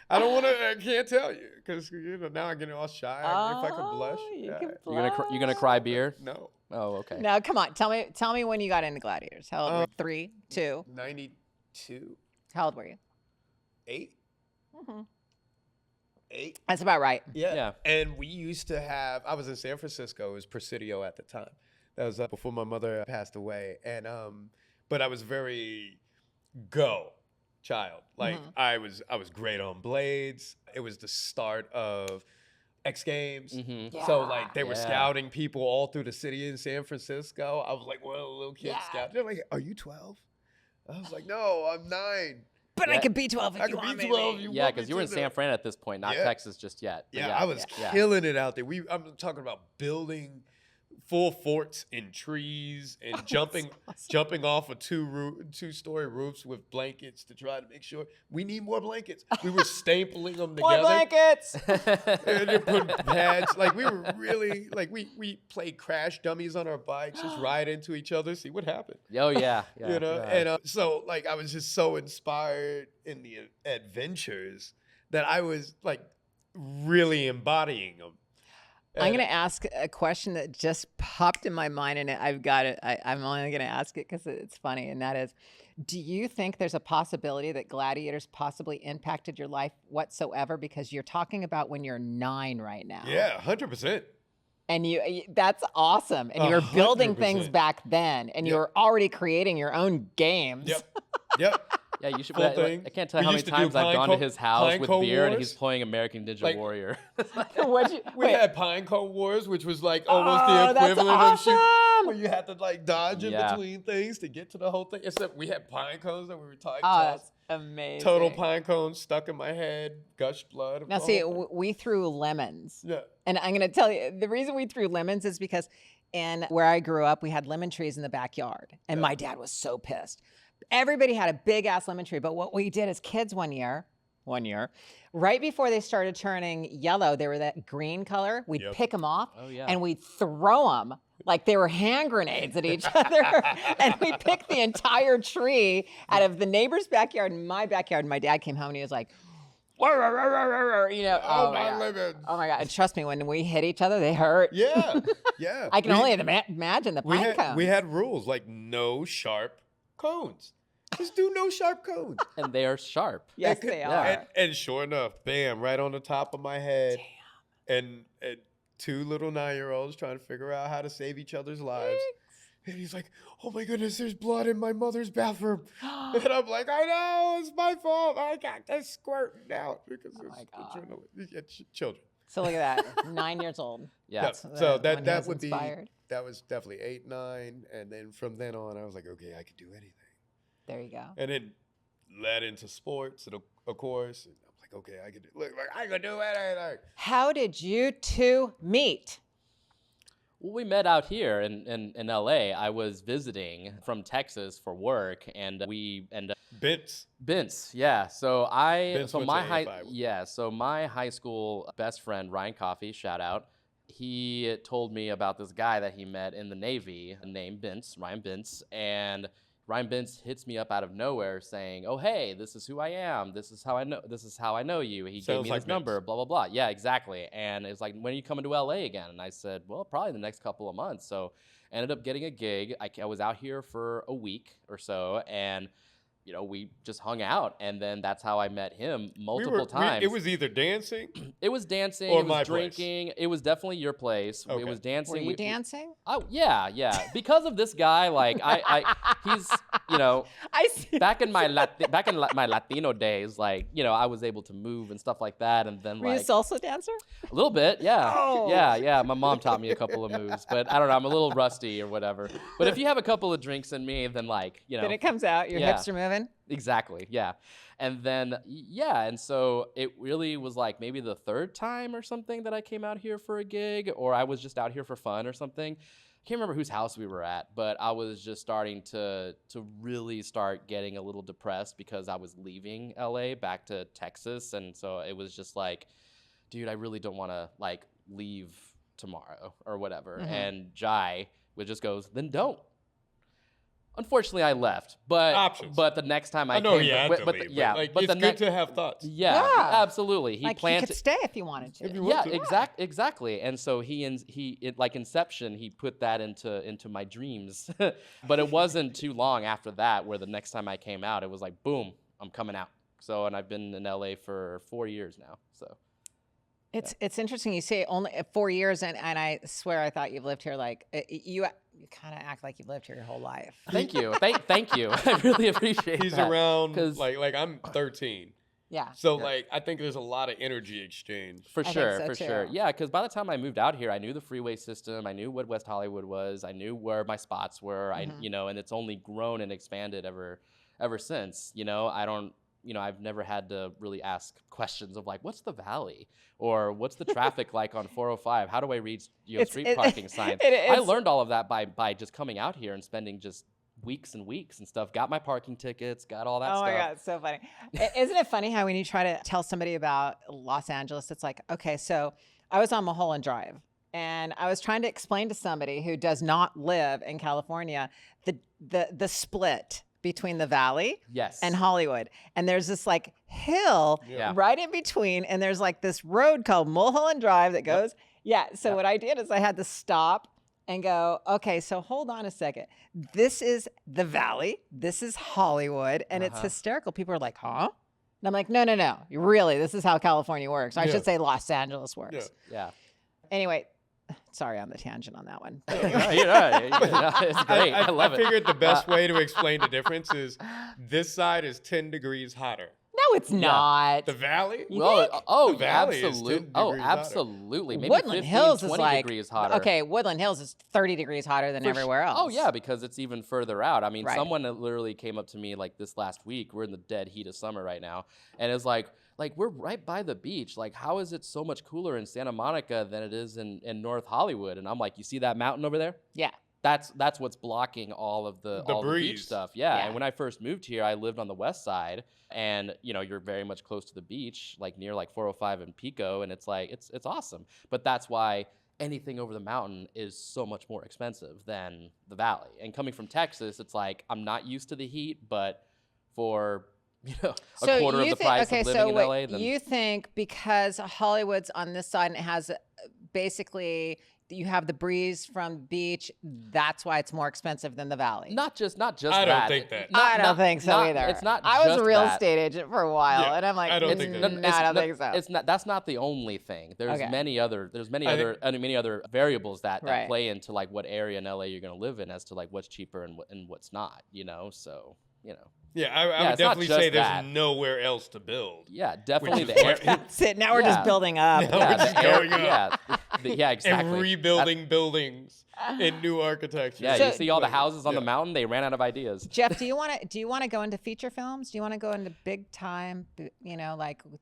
I don't want to. I can't tell you because now I'm getting all shy. If I could blush, You're gonna cry beer? No. Oh, okay. Now, come on. Tell me when you got into gladiators. How old were you? 3, 2? 92, How old were you? 8. Mhm. 8. That's about right. Yeah. And we used to have. I was in San Francisco. It was Presidio at the time. That was before my mother passed away. And but I was very child. Like I was great on blades. It was the start of X Games. Mm-hmm. So like they were scouting people all through the city in San Francisco. I was like one of the little kids scout. They're like, "Are you 12?" I was like, "No, I'm 9." But I could be 12 if I you could want be me. 12 if you Yeah, want me because you were in to. San Fran at this point, not Texas just yet. But Yeah, I was killing it out there. I'm talking about building full forts in trees and jumping off of two-story roofs with blankets to try to make sure we need more blankets. We were stapling them together. More blankets. And then putting pads. Like we were really we played crash dummies on our bikes, just ride into each other, see what happened. Oh yeah. You know, and so like I was just so inspired in the adventures that I was like really embodying them. I'm going to ask a question that just popped in my mind, and I've got it. I'm only going to ask it because it's funny, and that is, do you think there's a possibility that gladiators possibly impacted your life whatsoever? Because you're talking about when you're 9 right now. Yeah, 100%. And that's awesome. And you were building things 100%. back then, and you were already creating your own games. Yep. Yeah, you should. Full I thing. can't tell you We how many used to do times I've gone to his house with Pinecone beer and Wars. he's playing American Ninja Like- Warrior. We had Pinecone Wars, which was like almost Oh, the that's equivalent of shoot, awesome. where you had to like dodge in Yeah. between things to get to the whole thing. Except we had pine cones that we were tied. Oh, that's amazing. Total pine cones stuck in my head, gushed blood. Now, the see, whole thing. we threw lemons. Yeah. And I'm going to tell you, the reason we threw lemons is because where I grew up, we had lemon trees in the backyard. And my dad was so pissed. Everybody had a big ass lemon tree. But what we did as kids one year, right before they started turning yellow, they were that green color. We'd pick them off and we'd throw them like they were hand grenades at each other. And we picked the entire tree out of the neighbor's backyard and my backyard. And my dad came home and he was like, you know, Oh, my lemons. Oh my God. And trust me, when we hit each other, they hurt. Yeah. Yeah. I can only imagine the pine cones. We had rules like no sharp cones. Just do no sharp cones. And they are sharp. Yes, they are. And sure enough, bam, right on the top of my head. Damn. And 2 little 9-year-olds trying to figure out how to save each other's lives. And he's like, "Oh my goodness, there's blood in my mother's bathroom." And I'm like, "I know, it's my fault. I got this squirting out because it's adrenaline." Children. So look at that, 9 years old. Yeah. So when he that was would inspired. be that was definitely 8, 9, and then from then on, I was like, okay, I could do anything. There you go. And then led into sports, and of course, and I'm like, okay, I could do anything. How did you two meet? Well, we met out here in LA. I was visiting from Texas for work, and we ended Bince, yeah. So Bince went my to high AFI. So my high school best friend Ryan Coffey, shout out. He told me about this guy that he met in the Navy named Ryan Bince, and Ryan Bentz hits me up out of nowhere saying, "Oh, hey, this is who I am. This is how I know you." He gave me his number, blah, blah, blah. Yeah, exactly. And it's like, when are you coming to LA again? And I said, well, probably the next couple of months. So ended up getting a gig. I was out here for a week or so, and we just hung out, and then that's how I met him multiple times. It was either dancing. It was dancing. Or it was my drinking. Place. It was definitely your place. Okay. It was dancing. Were you dancing? Oh yeah. Because of this guy, like he's I see. back in my Latino days, like I was able to move and stuff like that, and then Were you a salsa dancer? A little bit, yeah. Oh. Yeah. My mom taught me a couple of moves, but I don't know. I'm a little rusty or whatever. But if you have a couple of drinks in me, then then it comes out. Your hips are moving. Exactly, yeah. And then, and so it really was like maybe the third time or something that I came out here for a gig, or I was just out here for fun or something. I can't remember whose house we were at, but I was just starting to really start getting a little depressed because I was leaving LA back to Texas. And so it was just like, dude, I really don't want to like leave tomorrow or whatever. Mm-hmm. And Jai just goes, then don't. Unfortunately, I left, but the next time I know came, you had to leave, but it's good to have thoughts. Yeah, absolutely. He planted. You could stay if you wanted to. Exactly. And so he like Inception, he put that into my dreams. But it wasn't too long after that where the next time I came out, it was like, boom, I'm coming out. So, and I've been in LA for 4 years now. So. It's interesting you say only 4 years, and I swear I thought you've lived here like you kind of act like you've lived here your whole life. Thank you, thank you. I really appreciate He's that. He's around like I'm 13. Yeah. So I think there's a lot of energy exchange. For sure. Yeah, because by the time I moved out here, I knew the freeway system. I knew what West Hollywood was. I knew where my spots were. Mm-hmm. And it's only grown and expanded ever since. I've never had to really ask questions of like, what's the valley? Or what's the traffic like on 405? How do I read street parking signs? I learned all of that by just coming out here and spending just weeks and weeks and stuff. Got my parking tickets, got all that stuff. Oh my God, it's so funny. Isn't it funny how when you try to tell somebody about Los Angeles, it's like, okay, so I was on Mulholland Drive, and I was trying to explain to somebody who does not live in California the split between the valley and Hollywood. And there's this like hill right in between, and there's like this road called Mulholland Drive that goes, what I did is I had to stop and go, okay, so hold on a second. This is the valley, this is Hollywood, and it's hysterical. People are like, huh? And I'm like, no, really, this is how California works. I should say Los Angeles works. Yeah. Anyway, sorry on the tangent on that one. It's great. I love it. I figured the best way to explain the difference is this side is 10 degrees hotter. No, it's not. The valley? The valley absolutely. Absolutely. Maybe Woodland 15, Hills 20 is like degrees hotter. Okay, Woodland Hills is 30 degrees hotter than everywhere else. Oh yeah, because it's even further out. I mean, someone literally came up to me like this last week. We're in the dead heat of summer right now, and it's like we're right by the beach. Like, how is it so much cooler in Santa Monica than it is in North Hollywood? And I'm like, you see that mountain over there? Yeah. That's what's blocking all of the beach stuff. Yeah. And when I first moved here, I lived on the west side, and you're very much close to the beach, like near like 405 and Pico, and it's like it's awesome. But that's why anything over the mountain is so much more expensive than the valley. And coming from Texas, it's like I'm not used to the heat, but for a quarter of the price of living in LA. Then you think because Hollywood's on this side and it has basically you have the breeze from the beach, that's why it's more expensive than the valley. Not just I that. don't think that. I don't think so either. It's not. I was just a real that. estate agent for a while, and I'm like, I don't think that. I don't think so. It's not. That's not the only thing. There's many other variables that play into like what area in LA you're going to live in as to like what's cheaper and what's not. So. Yeah, I would definitely say there's nowhere else to build. Yeah, definitely the area. That's it. Now we're just building up. We're just going up. Yeah, exactly. And rebuilding buildings in new architecture. Yeah, you see all the houses on the mountain. They ran out of ideas. Geoff, do you want to go into feature films? Do you want to go into big time?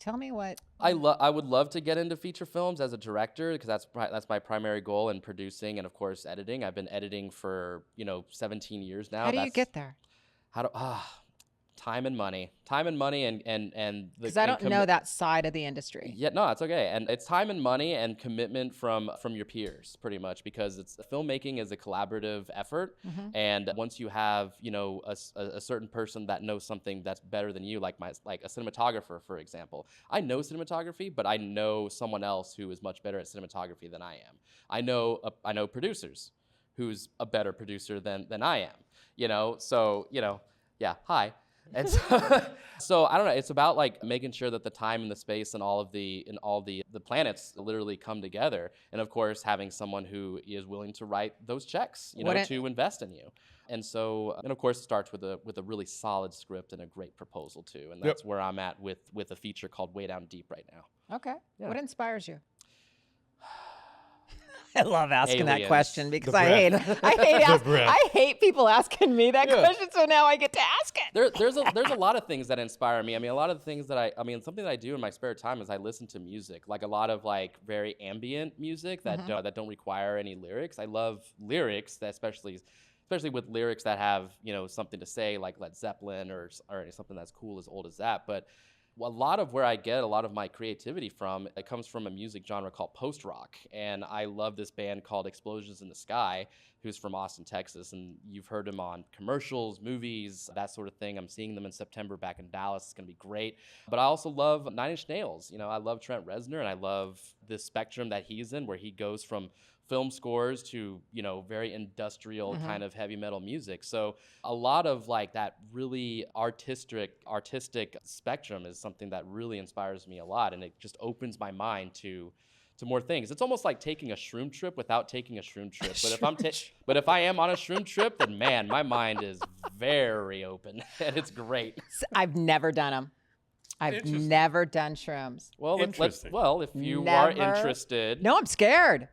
Tell me what. I would love to get into feature films as a director, because that's my primary goal in producing and of course editing. I've been editing for 17 years now. How do you get there? Time and money, and Because I don't know that side of the industry. Yeah, no, it's okay. And it's time and money and commitment from your peers, pretty much, because filmmaking is a collaborative effort. And once you have, a certain person that knows something that's better than you, like a cinematographer, for example. I know cinematography, but I know someone else who is much better at cinematography than I am. I know producers who's a better producer than I am. So, yeah, hi. And so I don't know. It's about like making sure that the time and the space and all the planets literally come together. And of course, having someone who is willing to write those checks, to invest in you. And so, and of course, it starts with a really solid script and a great proposal too. And that's where I'm at with a feature called Way Down Deep right now. Okay. Yeah. What inspires you? I love asking that Aliens. question because I hate people asking me that question. So now I get to ask it. There's a lot of things that inspire me. I mean, a lot of the things that something that I do in my spare time is I listen to music, like a lot of like very ambient music that don't require any lyrics. I love lyrics, that especially with lyrics that have something to say, like Led Zeppelin or something that's cool as old as that. But a lot of where I get a lot of my creativity from, it comes from a music genre called post-rock. And I love this band called Explosions in the Sky, who's from Austin, Texas. And you've heard them on commercials, movies, that sort of thing. I'm seeing them in September back in Dallas. It's going to be great. But I also love Nine Inch Nails. I love Trent Reznor, and I love this spectrum that he's in, where he goes from film scores to, very industrial kind of heavy metal music. So a lot of like that really artistic spectrum is something that really inspires me a lot. And it just opens my mind to more things. It's almost like taking a shroom trip without taking a shroom trip. But if I am on a shroom trip, then man, my mind is very open and it's great. I've never done them. I've never done shrooms. Well, if you are interested. No, I'm scared.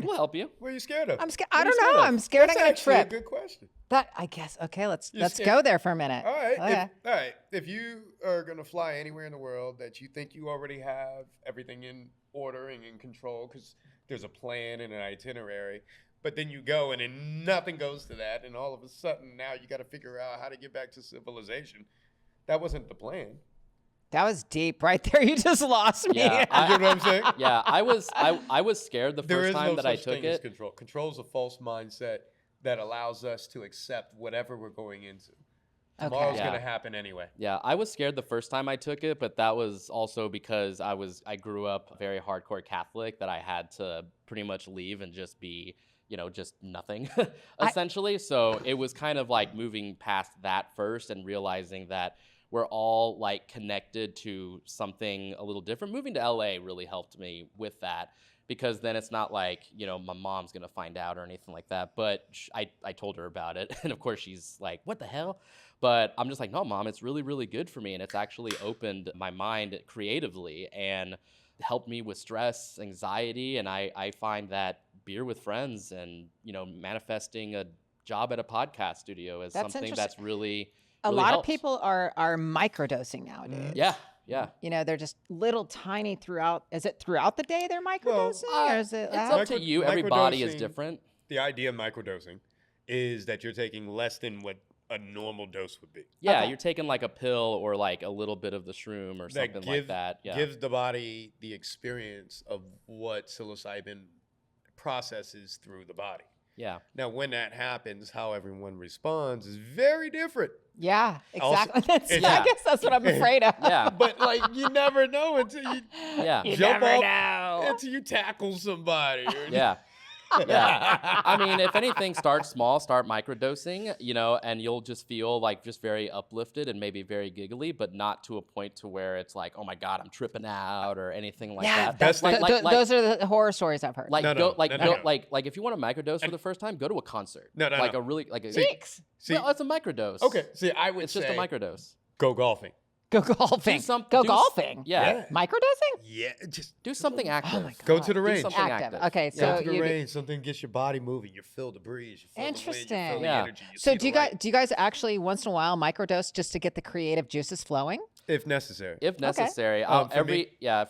We'll help you. What are you scared of? I'm scared. I don't know. I'm scared. That's I'm gonna actually trip. a good question. That I guess. Okay, let's go there for a minute. All right. Okay. All right. If you are gonna fly anywhere in the world that you think you already have everything in order and in control, because there's a plan and an itinerary, but then you go and then nothing goes to that, and all of a sudden now you got to figure out how to get back to civilization. That wasn't the plan. That was deep right there. You just lost me. Yeah, You know what I'm saying? Yeah, I was scared the first time that I took it. Control. Control is a false mindset that allows us to accept whatever we're going into. Tomorrow's going to happen anyway. Yeah, I was scared the first time I took it, but that was also because I grew up very hardcore Catholic, that I had to pretty much leave and just be, just nothing, essentially. So it was kind of like moving past that first and realizing that we're all like connected to something a little different. Moving to LA really helped me with that, because then it's not like, my mom's going to find out or anything like that. But I told her about it. And of course she's like, what the hell? But I'm just like, no, Mom, it's really, really good for me. And it's actually opened my mind creatively and helped me with stress, anxiety. And I find that beer with friends and, manifesting a job at a podcast studio is something that's really a lot helps. Of people are microdosing nowadays. Yeah. They're just little tiny throughout. Is it throughout the day they're microdosing? Or is it? It's up to you. Everybody is different. The idea of microdosing is that you're taking less than what a normal dose would be. Yeah, you're taking like a pill or like a little bit of the shroom or something like that. Yeah. Gives the body the experience of what psilocybin processes through the body. Yeah. Now, when that happens, how everyone responds is very different. Yeah, exactly. Also, I guess that's what I'm afraid of. Yeah. But like, you never know until you jump never off, know. until you tackle somebody. Yeah. Yeah. I mean, if anything, start small, start microdosing, and you'll just feel like just very uplifted and maybe very giggly, but not to a point to where it's like, oh my God, I'm tripping out or anything like that. That's those are the horror stories I've heard. Like, No. like if you want to microdose for the first time, go to a concert. Like a really, like a, See, well, it's a microdose. okay. See, I would It's say just a microdose. go golfing. Go golfing. Go golfing. Yeah. Microdosing? Yeah, just Do something active. Oh my God. go to the Do range. something active. Okay, Go so to the range. Something gets your body moving. You feel the breeze. You feel Interesting. The wind, you feel the Yeah. energy. You So see do you guys actually once in a while microdose just to get the creative juices flowing? if necessary. If necessary. For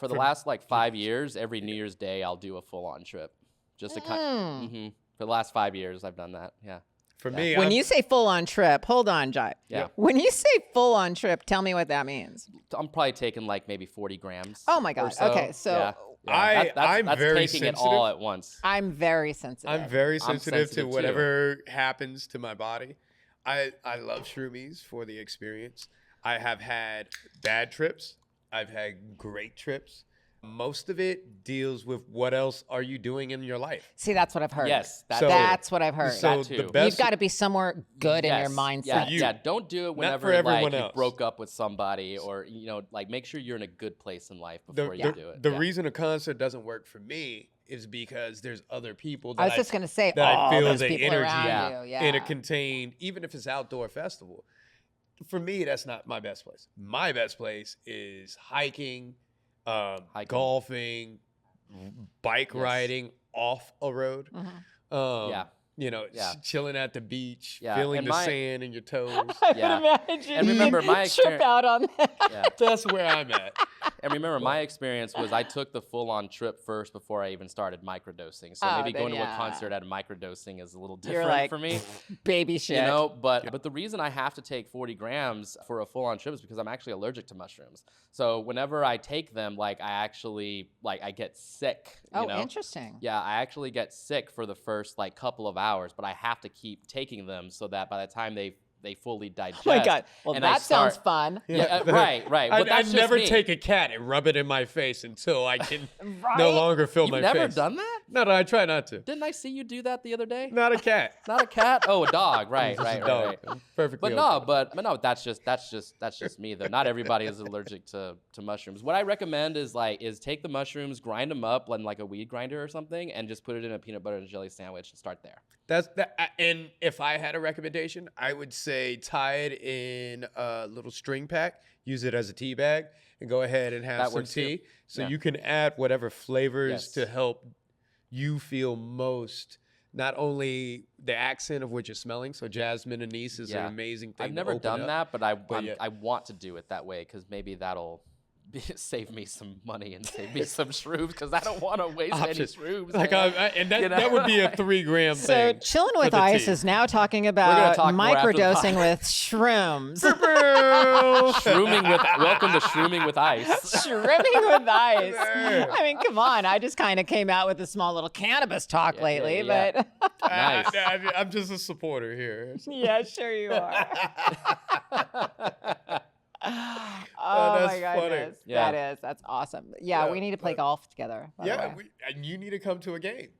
For the last like 5 years, every New Year's Day, I'll do a full-on trip. Just to for the last 5 years, I've done that. Yeah. For me, When you say full on trip, hold on, Jai. Yeah. When you say full on trip, tell me what that means. I'm probably taking like maybe 40 grams. Oh my or God. so. Okay, so Yeah. I'm that's very taking it sensitive. all at once. I'm very sensitive. I'm very sensitive to sensitive, too. whatever happens to my body. I love shroomies for the experience. I have had bad trips. I've had great trips. Most of it deals with what else are you doing in your life. See, that's what I've heard. Yes, That's what I've heard. So That too. the best, You've got to be somewhere good in your Yes. mindset. Yeah, you. yeah. Don't do it Not whenever for everyone like you else. broke up with somebody, or like make sure you're in a good place in life before you do it. The Yeah. reason a concert doesn't work for me is because there's other people that I was just going to say, that I feel those the people energy around you. Yeah. in a contained, even if it's outdoor festival. For me, that's not my best place. My best place is hiking, golfing, bike riding off a road. Mhm. Chilling at the beach, Yeah, feeling and the my- sand in your toes. I Yeah. can imagine. And remember, you my trip experience- out on that. Yeah. That's where I'm at. And remember, my experience was I took the full-on trip first before I even started microdosing. So Oh, maybe then going to a yeah. concert at a microdosing is a little You're different like, for me. Baby shit. You know, but the reason I have to take 40 grams for a full-on trip is because I'm actually allergic to mushrooms. So whenever I take them, like I actually I get sick. Oh, you know? interesting. Yeah, I actually get sick for the first like couple of hours, but I have to keep taking them so that by the time they fully digest. Oh my God. Well, and I that sounds start- fun. Yeah, right. But that's I'd just never me. take a cat and rub it in my face until I can Right? no longer feel You've my never face. done that? No, I try not to. Didn't I see you do that the other day? Not a cat. Not a cat? Oh, a dog. Right, Just right, a right, dog. right. Perfectly. But no, okay. but no, that's just me though. Not everybody is allergic to mushrooms. What I recommend is take the mushrooms, grind them up like a weed grinder or something, and just put it in a peanut butter and jelly sandwich and start there. That's that. And if I had a recommendation, I would say tie it in a little string pack, use it as a tea bag, and go ahead and have That some works too. tea. So Yeah. you can add whatever flavors Yes. to help you feel most. Not only the accent of what you're smelling. So jasmine anise is an amazing thing. I've to never open done up. that, but yeah. I want to do it that way because maybe that'll save me some money and save me some shrooms because I don't want to waste any Options. shrooms. Like man. and that, You know? that would be a 3 gram So thing. chilling for with the ice tea. is now talking gonna about talk more after the microdosing pod. with shrooms. Welcome to shrooming with ice. Shrimming with ice. I mean, come on. I just kind of came out with a small little cannabis talk Yeah, lately, yeah. but Nice. I'm just a supporter here. yeah, sure you are. Oh that's my funny. goodness. Yeah. That's awesome. Yeah, Yeah, we need to play but- golf together. By the Yeah, way. and you need to come to a game.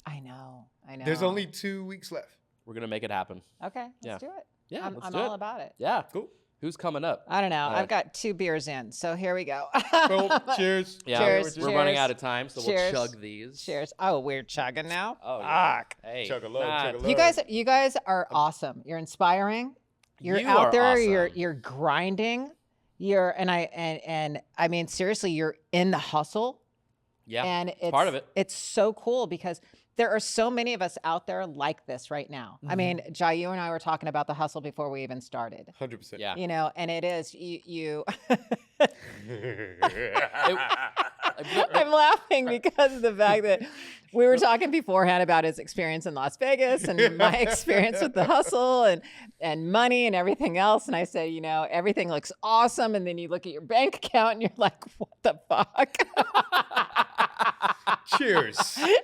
I know. There's only 2 weeks left. We're gonna make it happen. Okay, Yeah. let's do it. Yeah, I'm let's do all it. about it. Yeah. Cool. Who's coming up? I don't know. All I've right. got 2 beers in, so here we go. Well, cheers. Yeah, Cheers, we're running cheers. out of time, so Cheers. we'll chug these. Cheers. Oh, we're chugging now. Oh, yeah. Fuck. Hey, Chug a load, chug a nah, load. You guys are awesome. You're inspiring. You're You out are there. awesome. You're grinding. I mean seriously, you're in the hustle. Yeah, And it's part of it. It's so cool because there are so many of us out there like this right now. I mean, Jai, you and I were talking about the hustle before we even started. 100%. Yeah. You know, and it is you. I'm laughing because of the fact that we were talking beforehand about his experience in Las Vegas and my experience with the hustle and money and everything else. And I said, you know, everything looks awesome. And then you look at your bank account and you're like, what the fuck? Cheers.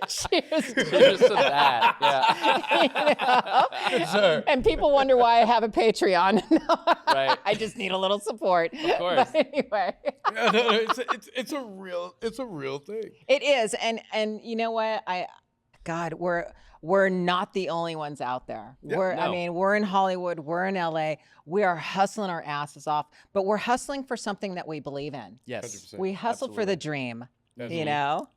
Cheers. Cheers to that. Yeah. You know? Yes, sir. And people wonder why I have a Patreon. Right. I just need a little support. Of course. But anyway. Yeah, no, it's a real thing. It is, and you know what? God, we're not the only ones out there. Yeah, I no. mean, we're in Hollywood, we're in LA, we are hustling our asses off, but we're hustling for something that we believe in. Yes. 100%. We hustle for the Absolutely. dream. Absolutely. You know.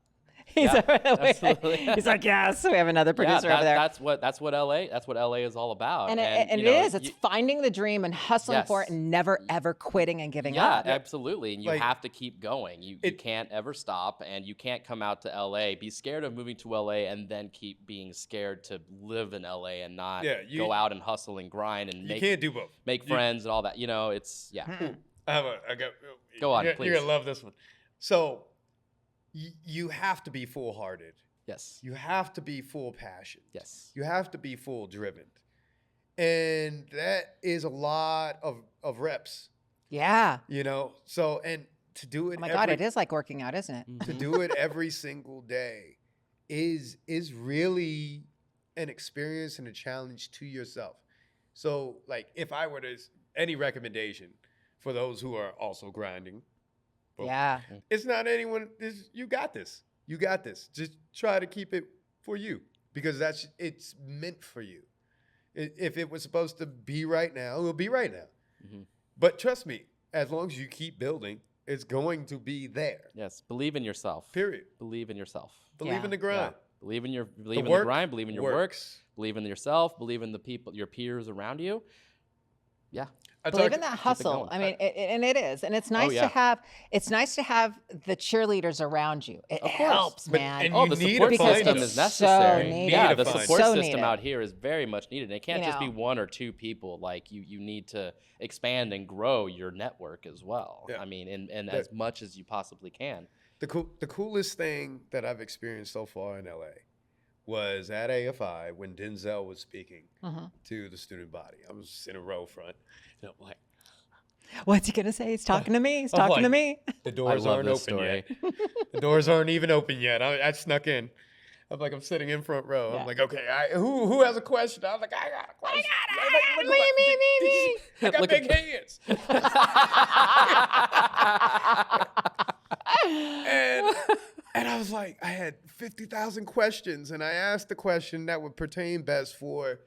He's, Yeah, absolutely. he's like, yes. We have another producer over there. That's what LA is all about. And it you know, is. It's finding the dream and hustling for it Yes. and never, ever quitting and giving yeah, up. absolutely. And you Like, have to keep going. You can't ever stop, and you can't come out to LA, be scared of moving to LA, and then keep being scared to live in LA and not go out and hustle and grind and You can't do both. make friends and all that. You know, it's I got. Go on, you're, please. You're gonna love this one. So, you have to be full-hearted. Yes. You have to be full passion. Yes. You have to be full driven. And that is a lot of reps, Yeah. you know? So, and to do it Oh my God, it is like working out, isn't it? to do it every single day is really an experience and a challenge to yourself. So, like, if I were to, any recommendation for those who are also grinding, well, Yeah. it's not anyone, you got this. You got this. Just try to keep it for you, because it's meant for you. If it was supposed to be right now, it will be right now. Mm-hmm. But trust me, as long as you keep building, it's going to be there. Yes, believe in yourself. Period. Believe in yourself. Believe in the grind. Believe in the work grind. Believe in your work. works. Believe in yourself. Believe in the people, your peers around you. Yeah. Believe in that hustle. going. I mean, and it is, and it's nice to have. It's nice to have the cheerleaders around you. It Of course. helps, But- man. and Oh, you the need support to find system them. is So necessary. needed. Yeah, Need the to find support So system needed. out here is very much needed. And it can't You just be know. one or two people. Like you need to expand and grow your network as well. Yeah. I mean, and as much as you possibly can. The coolest thing that I've experienced so far in LA was at AFI when Denzel was speaking to the student body. I was in a row front, and I'm like, What's he gonna say? He's talking to me. He's I'm talking to like- me. the doors love aren't this open story. yet. The doors aren't even open yet. I snuck in. I'm sitting in front row. Yeah. I'm like, okay, who has a question? I was like, I got a question. I got Me. I got Look big at- hands. And I was like, I had 50,000 questions, and I asked the question that would pertain best for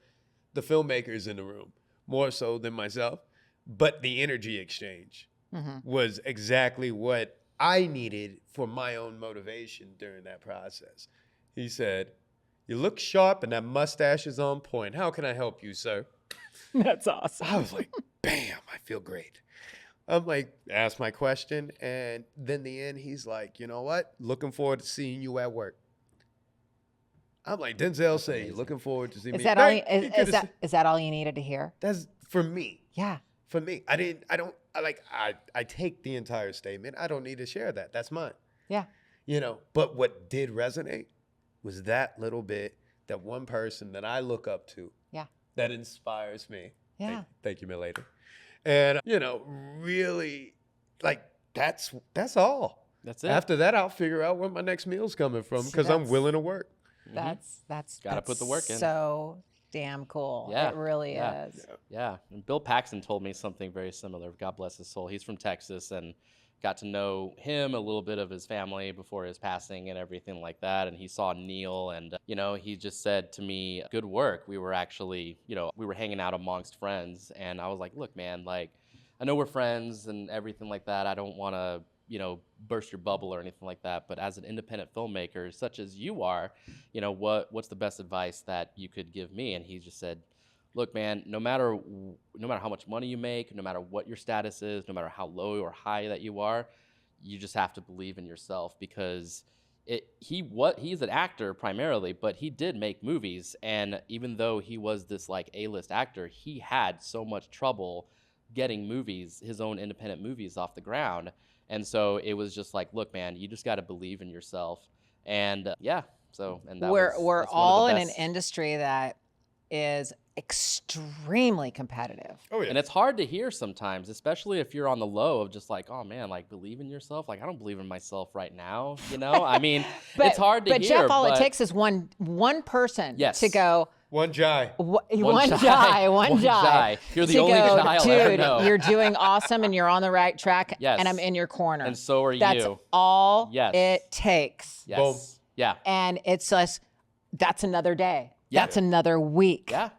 the filmmakers in the room, more so than myself. But the energy exchange was exactly what I needed for my own motivation during that process. He said, "You look sharp and that mustache is on point. How can I help you, sir?" That's awesome. I was like, bam, I feel great. I'm like, ask my question. And then the end, he's like, you know what? Looking forward to seeing you at work. I'm like, Denzel say, amazing. looking forward to seeing Is me. that No, all? he Is could've that said- is that all you needed to hear? That's for me. Yeah. For me. I take the entire statement. I don't need to share that. That's mine. Yeah. You know, but what did resonate was that little bit, that one person that I look up to. Yeah. That inspires me. Yeah. Thank you, milady. And, you know, really, like, that's all. That's it. After that, I'll figure out where my next meal's coming from, because I'm that's- willing to work. That's Gotta put the work in. So damn cool. Yeah, It really yeah. is. Yeah, and Bill Paxton told me something very similar. God bless his soul. He's from Texas, and got to know him, a little bit of his family before his passing and everything like that. And he saw Neil, and he just said to me, "Good work." We were actually, we were hanging out amongst friends, and I was like, "Look, man, like, I know we're friends and everything like that. I don't want to, burst your bubble or anything like that. But as an independent filmmaker, such as you are, what's the best advice that you could give me?" And he just said, "Look, man, no matter how much money you make, no matter what your status is, no matter how low or high that you are, you just have to believe in yourself, because he's an actor primarily, but he did make movies, and even though he was this like A-list actor, he had so much trouble getting his own independent movies off the ground. And so it was just like, look, man, you just got to believe in yourself." And and that We're that's one of the all in an best- industry that is extremely competitive. Oh, yeah. And it's hard to hear sometimes, especially if you're on the low of just like, oh man, like, believe in yourself. Like, I don't believe in myself right now. I mean, it's hard to but hear. Jeff, all but it takes is one person Yes. to go. One Jai. One One Jai. Jai. You're the to only go, Jai I'll dude, ever know. you're doing awesome and you're on the right track. Yes. And I'm in your corner. And so are That's you. all Yes. it takes. Yes. Boom. Yeah. And it's just, that's another day. Yeah. That's another week. Yeah.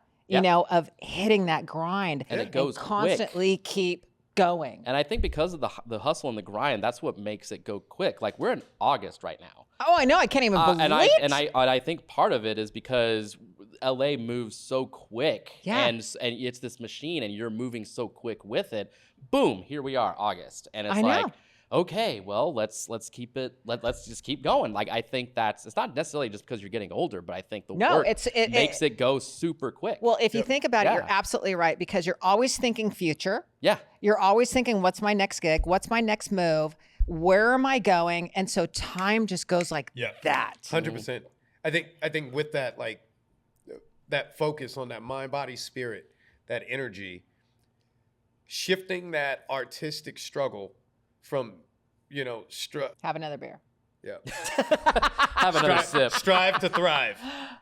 Of hitting that grind And it goes quick. constantly keep going. And I think because of the hustle and the grind, that's what makes it go quick. Like, we're in August right now. Oh, I know. I can't even believe and it. I think part of it is because LA moves so quick. Yeah. And it's this machine, and you're moving so quick with it. Boom, here we are, August. And it's I know. like, okay, well, let's keep it. Let's just keep going. Like, I think it's not necessarily just because you're getting older, but I think the work makes it go super quick. Well, if you think about it, Yeah. you're absolutely right, because you're always thinking future. yeah. You're always thinking, what's my next gig? What's my next move? Where am I going? And so time just goes like that. 100%. I think with that, like, that focus on that mind, body, spirit, that energy, shifting that artistic struggle from, Have another beer. yeah. Have another sip. Strive to thrive.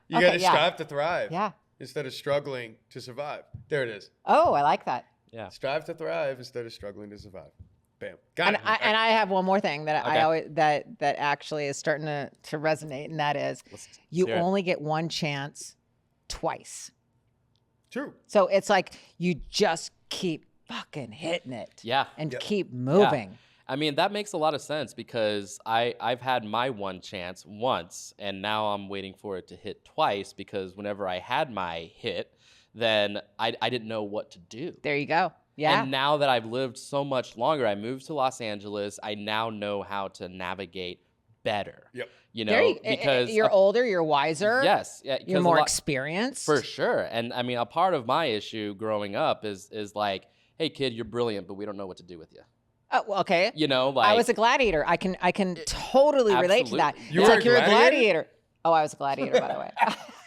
You Okay, got to yeah. strive to thrive. Yeah. Instead of struggling to survive. There it is. Oh, I like that. Yeah. Strive to thrive instead of struggling to survive. Bam. Got And it. I have one more thing that I Okay. always that actually is starting to resonate, and that is you hear it. only get one chance twice. True. So it's like you just keep fucking hitting it. Yeah. And Yep. keep moving. I mean, that makes a lot of sense because I've had my one chance once, and now I'm waiting for it to hit twice because whenever I had my hit, then I didn't know what to do. There you go. Yeah. And now that I've lived so much longer, I moved to Los Angeles, I now know how to navigate better. Yep. You There know, because you're older, you're wiser. yes, yeah, You're 'cause more experienced. for sure. And I mean, a part of my issue growing up is like, hey kid, you're brilliant, but we don't know what to do with you. Oh, well, okay. You know, like I was a gladiator. I can totally relate to that. Absolutely. You It's were like a you're a gladiator? gladiator. Oh, I was a gladiator, by the way.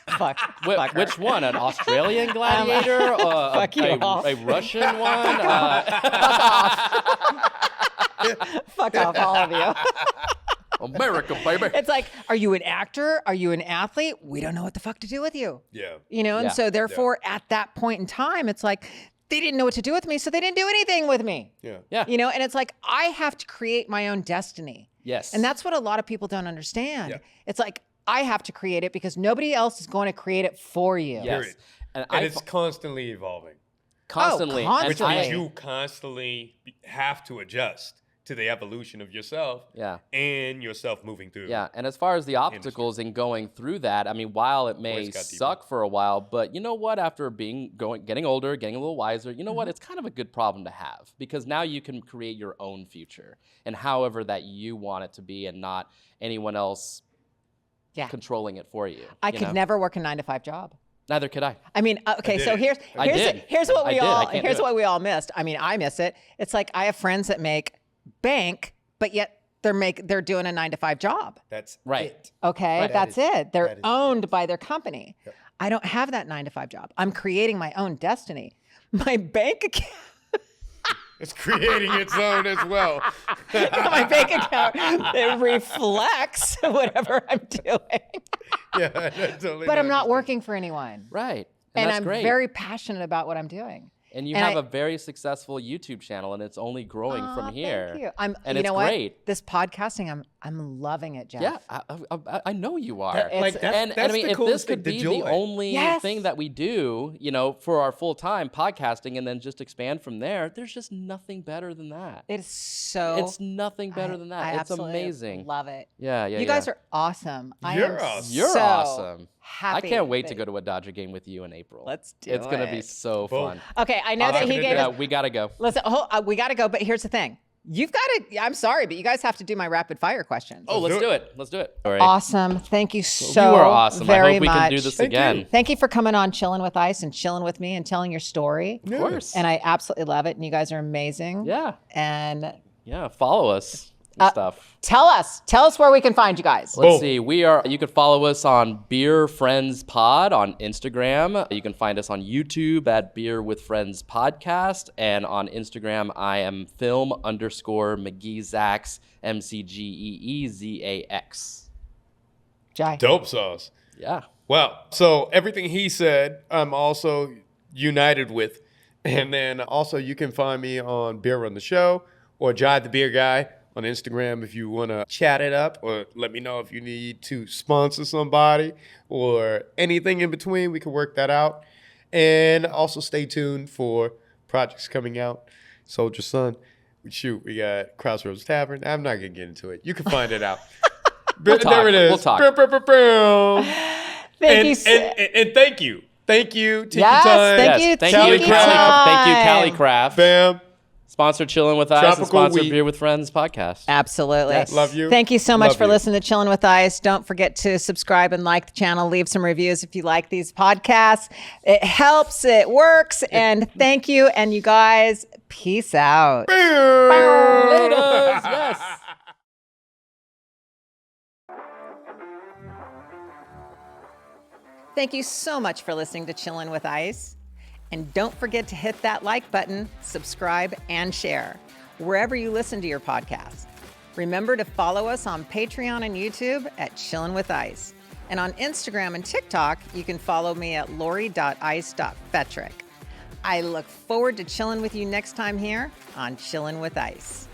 Fucker. Which one? An Australian gladiator? Fuck you all. A Russian one? Fuck off, all of you. America, baby. It's like, are you an actor? Are you an athlete? We don't know what the fuck to do with you. Yeah. You know, and Yeah. so therefore at that point in time, it's like they didn't know what to do with me, so they didn't do anything with me. Yeah. Yeah. You know, and it's like I have to create my own destiny. Yes. And that's what a lot of people don't understand. Yeah. It's like I have to create it because nobody else is going to create it for you. Yes. Period. And And I it's constantly evolving, constantly. constantly. which And means I- you constantly have to adjust to the evolution of yourself Yeah. and yourself moving through. Yeah, and as far as the obstacles in going through that, I mean, while it may Voice got deeper. suck for a while, but you know what? After getting older, getting a little wiser, you know Mm-hmm. what? It's kind of a good problem to have because now you can create your own future and however that you want it to be, and not anyone else Yeah. controlling it for you. I you could know? never work a 9-to-5 job. Neither could I. I mean, okay, did so it. here's I did. here's what I we did. I all can't do here's it. what we all missed. I mean, I miss it. It's like I have friends that make bank, but yet they're doing a 9-to-5 job. That's Right. it. Okay, Right. that's it. They're that is owned by their company. Yep. I don't have that 9-to-5 job. I'm creating my own destiny. My bank account, It's creating its own as well. my bank account, it reflects whatever I'm doing. Yeah, I totally But I'm know. not working for anyone. Right. And that's I'm great. very passionate about what I'm doing. And you and have I- a very successful YouTube channel, and it's only growing Aw, from here. Thank you. I'm, And you it's know what? great. This podcasting, I'm loving it, Jeff. Yeah, I know you are. That- like, It's- that's, and that's I mean, the if coolest this could thing, be the the joy. only Yes. thing that we do, you know, for our full time podcasting, and then just expand from there, there's just nothing better than that. It is so. It's nothing better than that. I It's absolutely amazing. Love it. Yeah, yeah. You guys are awesome. I You're am awesome. You're so awesome. happy. I can't wait to that- go to a Dodger game with you in April. Let's do It's gonna be it. so Boom. fun. Okay, I know that he gave Yeah, us. we gotta go. Listen, we got to go, but here's the thing. You've got to. I'm sorry, but you guys have to do my rapid fire questions. Oh, let's do do it. it. Let's do it. All right. Awesome. Thank you so you are awesome. very I hope we much. can do this Thank you. again. Thank you for coming on Chilling with Ice and chilling with me and telling your story. Of course. And I absolutely love it. And you guys are amazing. Yeah. And Yeah. Follow us. And stuff. tell us where we can find you guys. Let's Boom. see. You can follow us on Beer Friends Pod on Instagram. You can find us on YouTube at Beer with Friends Podcast. And on Instagram, I am film_McGeeZax, McGeeZax. Jai. Dope sauce. Yeah. Well, so everything he said, I'm also united with. And then also you can find me on Beer Run the Show or Jai the Beer Guy on Instagram if you want to chat it up, or let me know if you need to sponsor somebody or anything in between. We can work that out. And also stay tuned for projects coming out. Soldier Son. Shoot, we got Crossroads Tavern. I'm not going to get into it. You can find it out. But talk. there it is. We'll talk. Thank And, you. and thank you. Thank you, Tiki Yes, Time. thank you, Thank Cali you, Craft. Cali. Thank you, Time. Cali Craft. Bam. Sponsor Chilling with Ice Tropical and sponsor Wheat. Beer with Friends podcast. Absolutely. Yes. Love you. Thank you so much Love for you. listening to Chillin' with Ice. Don't forget to subscribe and like the channel. Leave some reviews if you like these podcasts. It helps. It works. And thank you. And you guys, peace out. Laters, yes. Thank you so much for listening to Chillin' with Ice. And don't forget to hit that like button, subscribe, and share wherever you listen to your podcasts. Remember to follow us on Patreon and YouTube at Chillin' with Ice. And on Instagram and TikTok, you can follow me at lori.ice.fetrick. I look forward to chilling with you next time here on Chillin' with Ice.